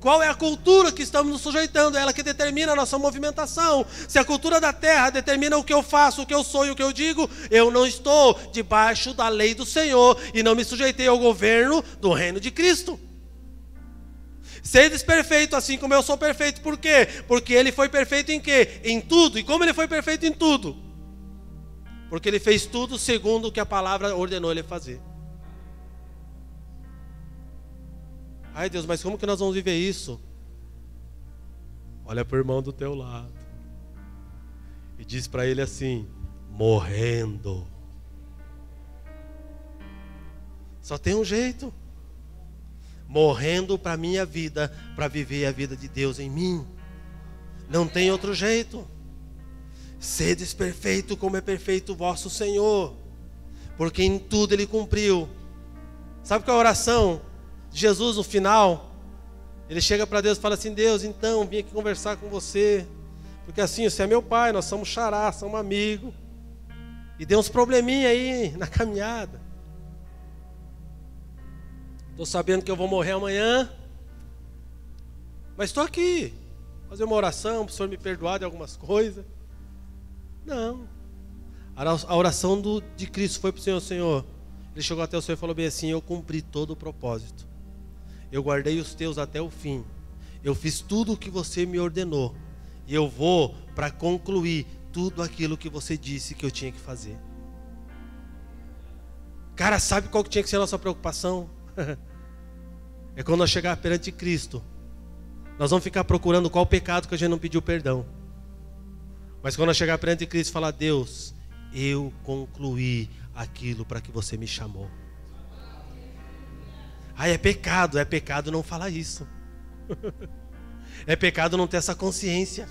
Qual é a cultura que estamos nos sujeitando? É ela que determina a nossa movimentação. Se a cultura da terra determina o que eu faço, o que eu sou e o que eu digo, eu não estou debaixo da lei do Senhor e não me sujeitei ao governo do reino de Cristo. Sedes perfeito assim como eu sou perfeito. Por quê? Porque Ele foi perfeito em quê? Em tudo. E como Ele foi perfeito em tudo? Porque Ele fez tudo segundo o que a palavra ordenou Ele fazer. Ai Deus, mas como que nós vamos viver isso? Olha para o irmão do teu lado e diz para ele assim: morrendo. Só tem um jeito: morrendo para a minha vida, para viver a vida de Deus em mim. Não tem outro jeito. Sedes perfeito como é perfeito o vosso Senhor, porque em tudo Ele cumpriu. Sabe qual é a oração? Jesus, no final, ele chega para Deus e fala assim: Deus, então, vim aqui conversar com você, porque assim, você é meu pai, nós somos xará, somos amigos, e deu uns probleminha aí na caminhada. Estou sabendo que eu vou morrer amanhã, mas estou aqui, fazer uma oração para o Senhor me perdoar de algumas coisas. Não, a oração de Cristo foi para o Senhor: Senhor, Ele chegou até o Senhor e falou bem assim: eu cumpri todo o propósito. Eu guardei os teus até o fim. Eu fiz tudo o que você me ordenou. E eu vou para concluir tudo aquilo que você disse que eu tinha que fazer. Cara, sabe qual que tinha que ser a nossa preocupação? É quando nós chegar perante Cristo, nós vamos ficar procurando qual pecado que a gente não pediu perdão. Mas quando nós chegar perante Cristo e falar: Deus, eu concluí aquilo para que você me chamou. É pecado não falar isso. É pecado não ter essa consciência.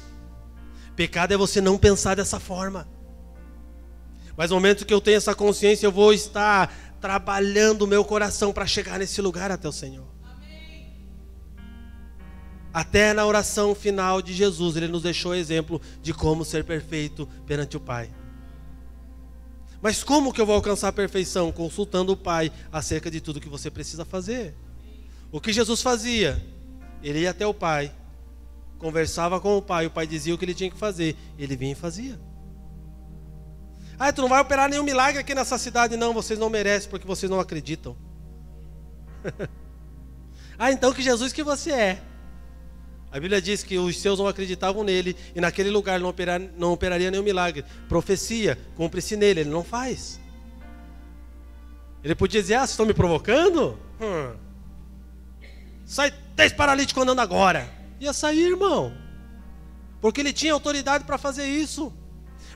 Pecado é você não pensar dessa forma. Mas no momento que eu tenho essa consciência, eu vou estar trabalhando o meu coração para chegar nesse lugar até o Senhor. Amém. Até na oração final de Jesus, Ele nos deixou exemplo de como ser perfeito perante o Pai. Mas como que eu vou alcançar a perfeição? Consultando o Pai acerca de tudo que você precisa fazer. O que Jesus fazia? Ele ia até o Pai, conversava com o Pai dizia o que ele tinha que fazer, ele vinha e fazia. Tu não vai operar nenhum milagre aqui nessa cidade? Não, vocês não merecem porque vocês não acreditam. Então que Jesus que você é? A Bíblia diz que os seus não acreditavam nele, e naquele lugar não operaria nenhum milagre. Profecia, cumpre-se nele, ele não faz. Ele podia dizer: vocês estão me provocando? Sai 10 paralíticos andando agora. Ia sair, irmão. Porque ele tinha autoridade para fazer isso.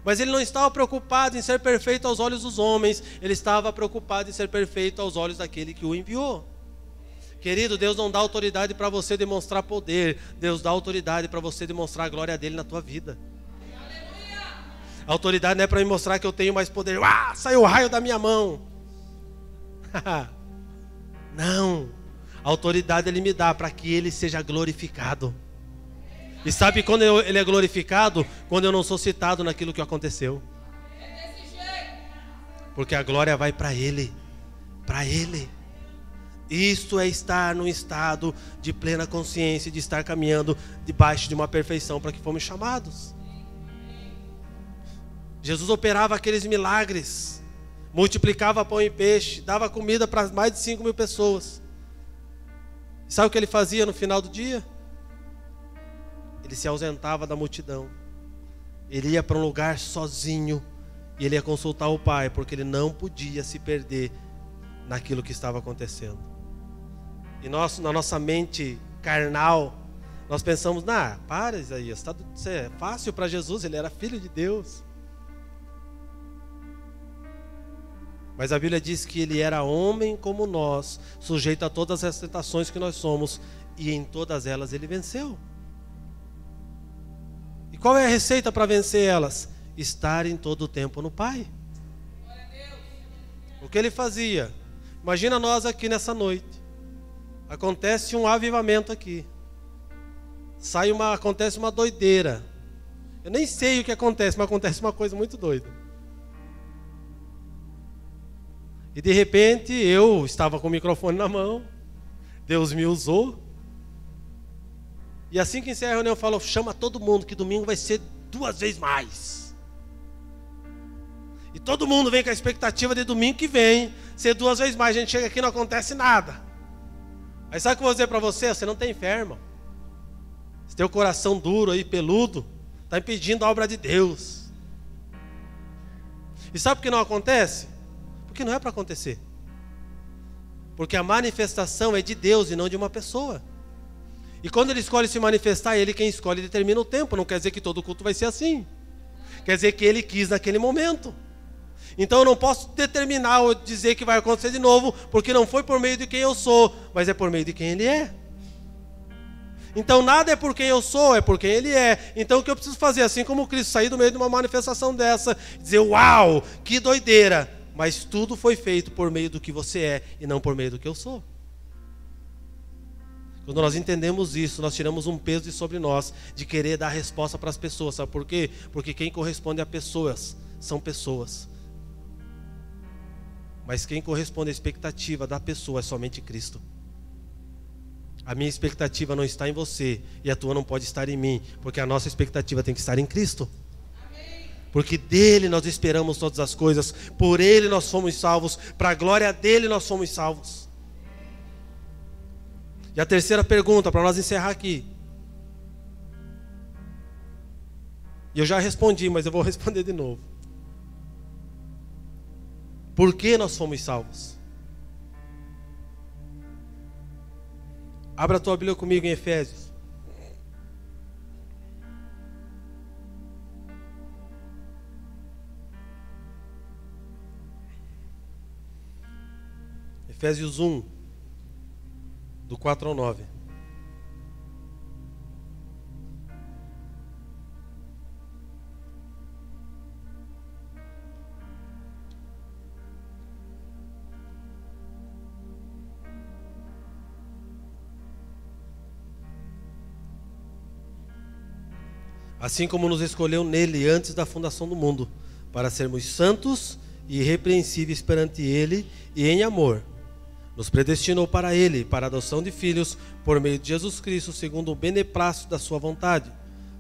Mas ele não estava preocupado em ser perfeito aos olhos dos homens, ele estava preocupado em ser perfeito aos olhos daquele que o enviou. Querido, Deus não dá autoridade para você demonstrar poder. Deus dá autoridade para você demonstrar a glória dele na tua vida. A autoridade não é para me mostrar que eu tenho mais poder. Saiu o raio da minha mão. Não. A autoridade Ele me dá para que Ele seja glorificado. E sabe quando Ele é glorificado? Quando eu não sou citado naquilo que aconteceu. Porque a glória vai para Ele. Para Ele. Isto é estar num estado de plena consciência, de estar caminhando debaixo de uma perfeição para que fomos chamados. Jesus operava aqueles milagres, multiplicava pão e peixe, dava comida para mais de 5.000 pessoas. E sabe o que ele fazia no final do dia? Ele se ausentava da multidão. Ele ia para um lugar sozinho e ele ia consultar o Pai, porque ele não podia se perder naquilo que estava acontecendo. E nós, na nossa mente carnal, nós pensamos, para Isaías, isso é fácil para Jesus, ele era filho de Deus. Mas a Bíblia diz que ele era homem como nós, sujeito a todas as tentações que nós somos, e em todas elas ele venceu. E qual é a receita para vencer elas? Estar em todo o tempo no Pai. O que ele fazia? Imagina nós aqui nessa noite. Acontece um avivamento aqui. Acontece uma doideira. Eu nem sei o que acontece, mas acontece uma coisa muito doida. E de repente eu estava com o microfone na mão. Deus me usou. E assim que encerra a reunião eu falo, chama todo mundo que domingo vai ser 2 vezes mais. E todo mundo vem com a expectativa de domingo que vem ser 2 vezes mais. A gente chega aqui e não acontece nada. Aí sabe o que eu vou dizer para você? Você não tem fé, irmão. Você tem o coração duro aí, peludo, está impedindo a obra de Deus. E sabe por que não acontece? Porque não é para acontecer. Porque a manifestação é de Deus e não de uma pessoa. E quando ele escolhe se manifestar, ele quem escolhe determina o tempo. Não quer dizer que todo culto vai ser assim. Quer dizer que ele quis naquele momento. Então eu não posso determinar ou dizer que vai acontecer de novo, porque não foi por meio de quem eu sou, mas é por meio de quem ele é. Então nada é por quem eu sou, é por quem ele é. Então o que eu preciso fazer? Assim como Cristo sair do meio de uma manifestação dessa, dizer, uau, que doideira. Mas tudo foi feito por meio do que você é e não por meio do que eu sou. Quando nós entendemos isso, nós tiramos um peso de sobre nós de querer dar resposta para as pessoas. Sabe por quê? Porque quem corresponde a pessoas são pessoas. Mas quem corresponde à expectativa da pessoa é somente Cristo. A minha expectativa não está em você e a tua não pode estar em mim, porque a nossa expectativa tem que estar em Cristo. Porque dele nós esperamos todas as coisas, por ele nós fomos salvos, para a glória dele nós fomos salvos. E a terceira pergunta, para nós encerrar aqui. E eu já respondi, mas eu vou responder de novo. Por que nós fomos salvos? Abra a tua Bíblia comigo em Efésios. Efésios 1, do 4 ao 9. Assim como nos escolheu nele antes da fundação do mundo, para sermos santos e irrepreensíveis perante ele e em amor. Nos predestinou para ele, para a adoção de filhos, por meio de Jesus Cristo, segundo o beneplácito da sua vontade,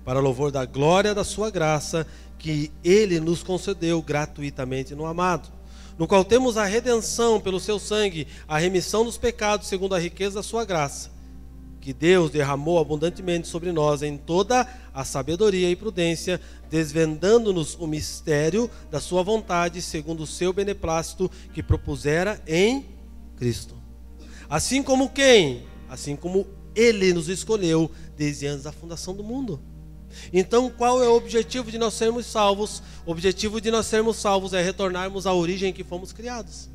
para louvor da glória da sua graça, que ele nos concedeu gratuitamente no amado, no qual temos a redenção pelo seu sangue, a remissão dos pecados, segundo a riqueza da sua graça, que Deus derramou abundantemente sobre nós em toda a sabedoria e prudência, desvendando-nos o mistério da sua vontade, segundo o seu beneplácito, que propusera em Cristo. Assim como quem? Assim como ele nos escolheu desde antes da fundação do mundo. Então qual é o objetivo de nós sermos salvos? O objetivo de nós sermos salvos é retornarmos à origem em que fomos criados.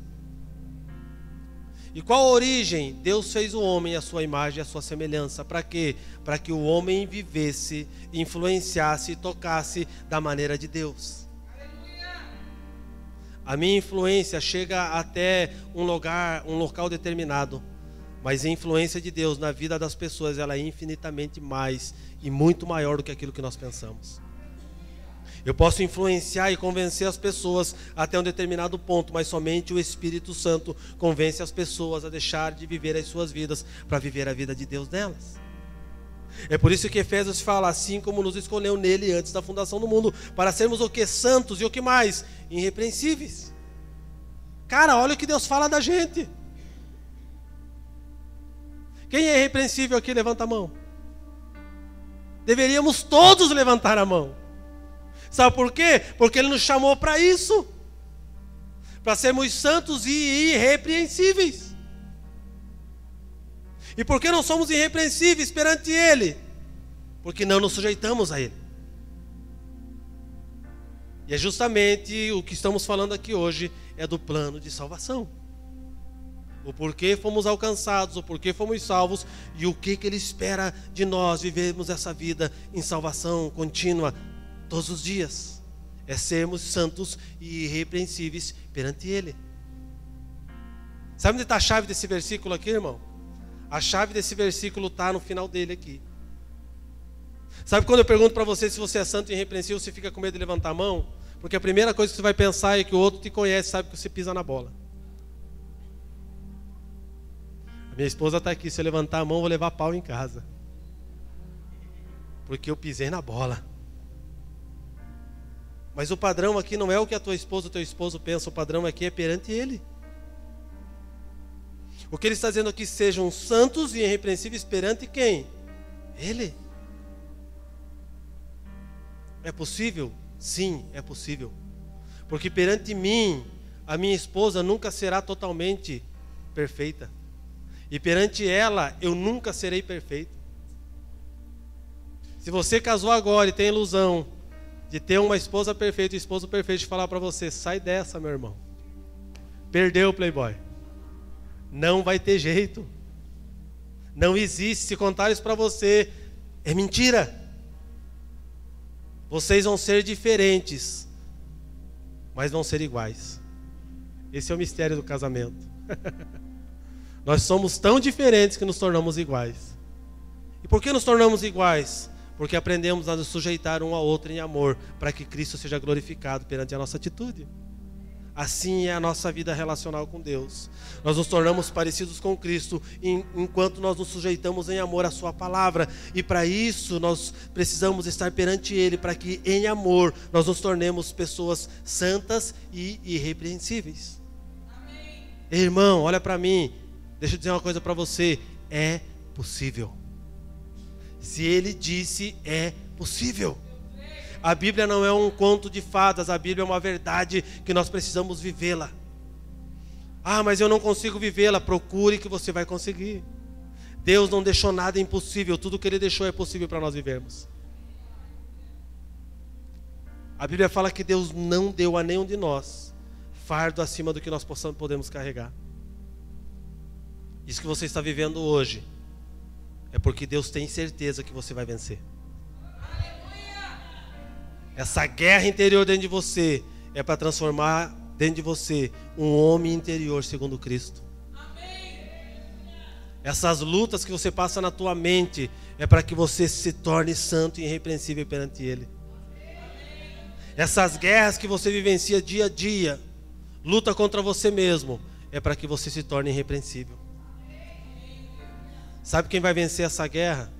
E qual a origem? Deus fez o homem à sua imagem e à sua semelhança. Para quê? Para que o homem vivesse, influenciasse e tocasse da maneira de Deus. A minha influência chega até um local determinado, mas a influência de Deus na vida das pessoas, ela é infinitamente mais e muito maior do que aquilo que nós pensamos. Eu posso influenciar e convencer as pessoas até um determinado ponto, mas somente o Espírito Santo convence as pessoas a deixar de viver as suas vidas para viver a vida de Deus nelas. É por isso que Efésios fala, assim como nos escolheu nele antes da fundação do mundo, para sermos o que? Santos e o que mais? Irrepreensíveis. Cara, olha o que Deus fala da gente. Quem é irrepreensível aqui? Levanta a mão. Deveríamos todos levantar a mão. Sabe por quê? Porque Ele nos chamou para isso. para sermos santos e irrepreensíveis. E por que não somos irrepreensíveis perante Ele? Porque não nos sujeitamos a Ele. E é justamente o que estamos falando aqui hoje, é do plano de salvação. O porquê fomos alcançados, o porquê fomos salvos e o que Ele espera de nós vivermos essa vida em salvação contínua todos os dias. É sermos santos e irrepreensíveis perante Ele. Sabe onde está a chave desse versículo aqui, irmão? A chave desse versículo está no final dele aqui. Sabe quando eu pergunto para você se você é santo e irrepreensível, você fica com medo de levantar a mão? Porque a primeira coisa que você vai pensar é que o outro te conhece, sabe que você pisa na bola. A minha esposa está aqui, se eu levantar a mão, eu vou levar pau em casa. Porque eu pisei na bola. Mas o padrão aqui não é o que a tua esposa ou teu esposo pensa, o padrão aqui é perante Ele. O que Ele está dizendo aqui, sejam santos e irrepreensíveis perante quem? Ele. É possível? Sim, é possível. Porque perante mim, a minha esposa nunca será totalmente perfeita. E perante ela, eu nunca serei perfeito. Se você casou agora e tem ilusão de ter uma esposa perfeita e um esposo perfeito, de falar para você, sai dessa, meu irmão. Perdeu o playboy. Não vai ter jeito. Não existe. Se contar isso para você, é mentira. Vocês vão ser diferentes, mas vão ser iguais. Esse é o mistério do casamento. Nós somos tão diferentes que nos tornamos iguais. E por que nos tornamos iguais? Porque aprendemos a nos sujeitar um ao outro em amor, para que Cristo seja glorificado perante a nossa atitude. Assim é a nossa vida relacional com Deus. Nós nos tornamos parecidos com Cristo enquanto nós nos sujeitamos em amor à sua palavra. E para isso nós precisamos estar perante Ele, para que em amor nós nos tornemos pessoas santas e irrepreensíveis. Amém. Irmão, olha para mim. Deixa eu dizer uma coisa para você. É possível. Se Ele disse, é possível. A Bíblia não é um conto de fadas, a Bíblia é uma verdade que nós precisamos vivê-la. Ah, mas eu não consigo vivê-la. Procure que você vai conseguir. Deus não deixou nada impossível, tudo que Ele deixou é possível para nós vivermos. A Bíblia fala que Deus não deu a nenhum de nós fardo acima do que nós podemos carregar. Isso que você está vivendo hoje é porque Deus tem certeza que você vai vencer. Essa guerra interior dentro de você é para transformar dentro de você um homem interior segundo Cristo. Amém. Essas lutas que você passa na tua mente é para que você se torne santo e irrepreensível perante Ele. Amém. Essas guerras que você vivencia dia a dia, luta contra você mesmo, é para que você se torne irrepreensível. Sabe quem vai vencer essa guerra?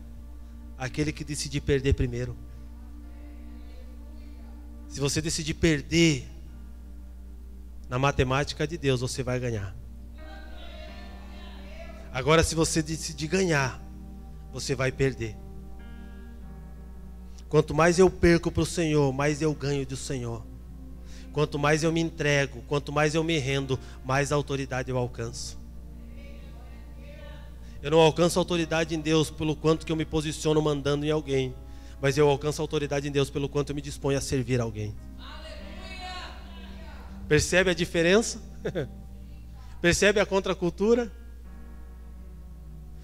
Aquele que decidir perder primeiro. Se você decidir perder na matemática de Deus, você vai ganhar. Agora, se você decidir ganhar, você vai perder. Quanto mais eu perco para o Senhor, mais eu ganho do Senhor. Quanto mais eu me entrego, quanto mais eu me rendo, mais autoridade eu alcanço. Eu não alcanço autoridade em Deus pelo quanto que eu me posiciono mandando em alguém, mas eu alcanço autoridade em Deus pelo quanto eu me disponho a servir alguém. Aleluia! Percebe a diferença? Percebe a contracultura?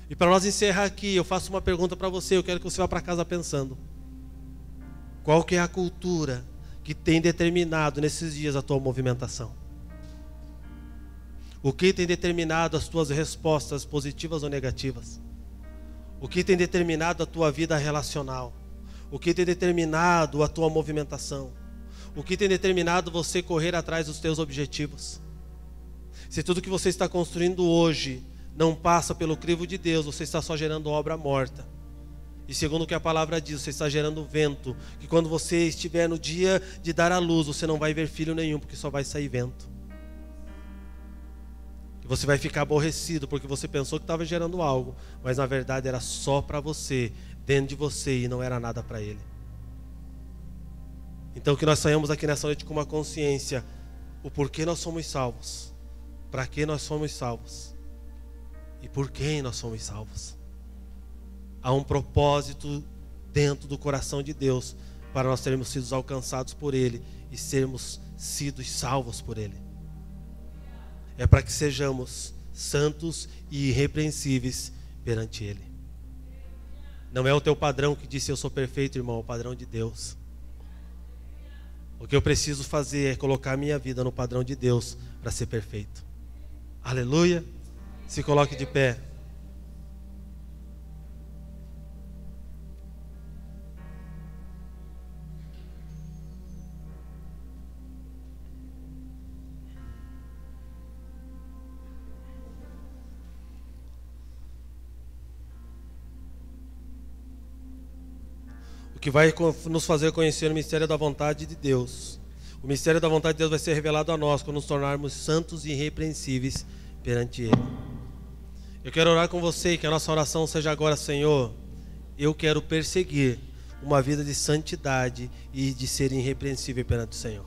E para nós encerrar aqui, eu faço uma pergunta para você, eu quero que você vá para casa pensando. Qual que é a cultura que tem determinado nesses dias a tua movimentação? O que tem determinado as tuas respostas positivas ou negativas? O que tem determinado a tua vida relacional? O que tem determinado a tua movimentação? O que tem determinado você correr atrás dos teus objetivos? Se tudo que você está construindo hoje não passa pelo crivo de Deus, você está só gerando obra morta. E segundo o que a palavra diz, você está gerando vento, que quando você estiver no dia de dar à luz, você não vai ver filho nenhum, porque só vai sair vento. Você vai ficar aborrecido porque você pensou que estava gerando algo, mas na verdade era só para você, dentro de você, e não era nada para Ele. Então que nós saímos aqui nessa noite com uma consciência o porquê nós somos salvos, para que nós somos salvos e por quem nós somos salvos. Há um propósito dentro do coração de Deus para nós termos sido alcançados por Ele e sermos sido salvos por Ele. É para que sejamos santos e irrepreensíveis perante Ele. Não é o teu padrão que disse eu sou perfeito, irmão, é o padrão de Deus. O que eu preciso fazer é colocar a minha vida no padrão de Deus para ser perfeito. Aleluia. Se coloque de pé. O que vai nos fazer conhecer o mistério da vontade de Deus. O mistério da vontade de Deus vai ser revelado a nós quando nos tornarmos santos e irrepreensíveis perante Ele. Eu quero orar com você e que a nossa oração seja agora: Senhor, eu quero perseguir uma vida de santidade e de ser irrepreensível perante o Senhor.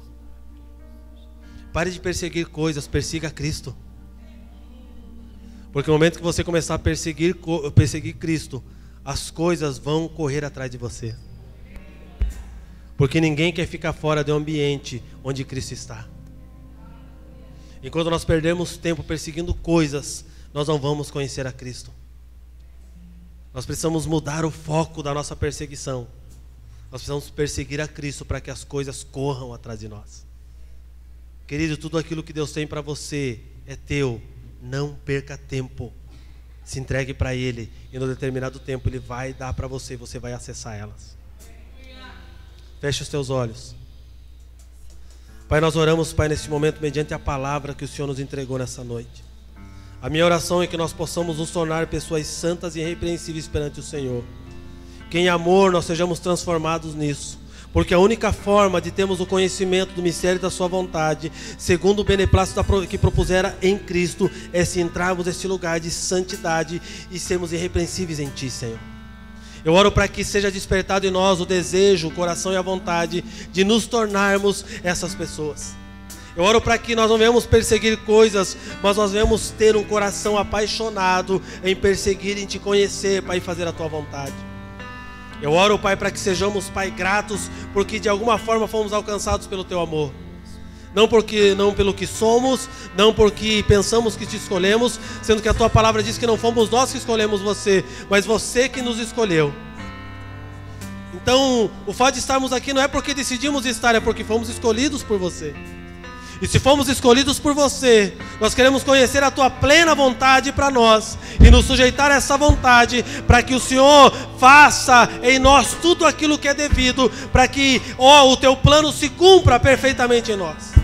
Pare de perseguir coisas, persiga Cristo. Porque no momento que você começar a perseguir Cristo, as coisas vão correr atrás de você. Porque ninguém quer ficar fora do ambiente onde Cristo está. Enquanto nós perdemos tempo perseguindo coisas, nós não vamos conhecer a Cristo. Nós precisamos mudar o foco da nossa perseguição. Nós precisamos perseguir a Cristo para que as coisas corram atrás de nós. Querido, tudo aquilo que Deus tem para você é teu. Não perca tempo. Se entregue para Ele e no determinado tempo Ele vai dar para você e você vai acessar elas. Feche os teus olhos. Pai, nós oramos, Pai, neste momento mediante a palavra que o Senhor nos entregou nessa noite. A minha oração é que nós possamos nos tornar pessoas santas e irrepreensíveis perante o Senhor. Que em amor nós sejamos transformados nisso. Porque a única forma de termos o conhecimento do mistério da sua vontade, segundo o beneplácito que propusera em Cristo, é se entrarmos neste lugar de santidade e sermos irrepreensíveis em Ti, Senhor. Eu oro para que seja despertado em nós o desejo, o coração e a vontade de nos tornarmos essas pessoas. Eu oro para que nós não venhamos perseguir coisas, mas nós venhamos ter um coração apaixonado em perseguir, em Te conhecer, Pai, e fazer a Tua vontade. Eu oro, Pai, para que sejamos, Pai, gratos, porque de alguma forma fomos alcançados pelo Teu amor. Não pelo que somos, não porque pensamos que Te escolhemos, sendo que a Tua palavra diz que não fomos nós que escolhemos Você, mas Você que nos escolheu. Então, o fato de estarmos aqui não é porque decidimos estar, é porque fomos escolhidos por Você. E se fomos escolhidos por Você, nós queremos conhecer a Tua plena vontade para nós e nos sujeitar a essa vontade, para que o Senhor faça em nós tudo aquilo que é devido, para que o Teu plano se cumpra perfeitamente em nós.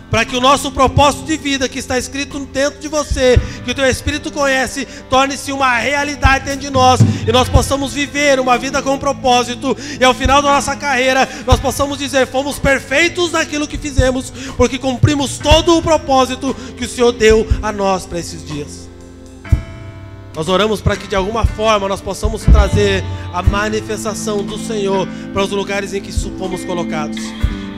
Para que o nosso propósito de vida que está escrito dentro de você, que o Teu Espírito conhece, torne-se uma realidade dentro de nós e nós possamos viver uma vida com propósito e ao final da nossa carreira nós possamos dizer: fomos perfeitos naquilo que fizemos, porque cumprimos todo o propósito que o Senhor deu a nós para esses dias. Nós oramos para que de alguma forma nós possamos trazer a manifestação do Senhor para os lugares em que fomos colocados.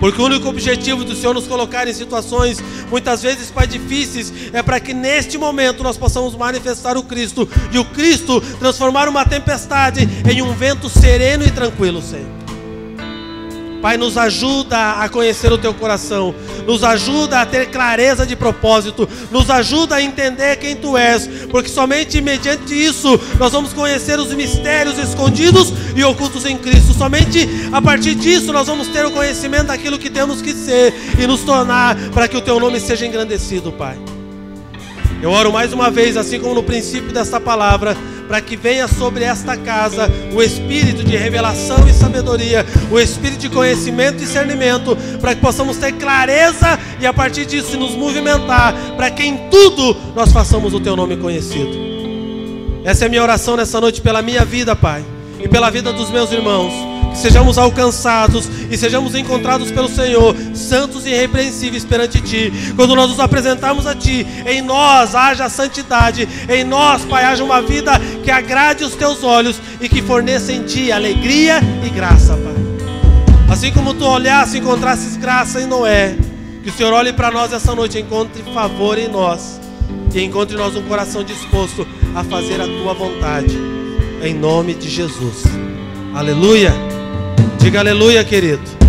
Porque o único objetivo do Senhor nos colocar em situações, muitas vezes, Pai, difíceis, é para que neste momento nós possamos manifestar o Cristo. E o Cristo transformar uma tempestade em um vento sereno e tranquilo, Senhor. Pai, nos ajuda a conhecer o Teu coração, nos ajuda a ter clareza de propósito, nos ajuda a entender quem Tu és, porque somente mediante isso nós vamos conhecer os mistérios escondidos e ocultos em Cristo. Somente a partir disso nós vamos ter o conhecimento daquilo que temos que ser e nos tornar para que o Teu nome seja engrandecido, Pai. Eu oro mais uma vez, assim como no princípio desta palavra, para que venha sobre esta casa o espírito de revelação e sabedoria, o espírito de conhecimento e discernimento, para que possamos ter clareza e a partir disso nos movimentar, para que em tudo nós façamos o Teu nome conhecido. Essa é a minha oração nessa noite pela minha vida, Pai, e pela vida dos meus irmãos, que sejamos alcançados e sejamos encontrados pelo Senhor, santos e irrepreensíveis perante Ti. Quando nós nos apresentarmos a Ti, em nós haja santidade, em nós, Pai, haja uma vida que agrade os Teus olhos e que forneça em Ti alegria e graça, Pai. Assim como Tu olhasse e encontrasses graça em Noé, Que o Senhor olhe para nós essa noite, encontre favor em nós, e encontre em nós um coração disposto a fazer a tua vontade, em nome de Jesus. Aleluia. Diga aleluia, querido.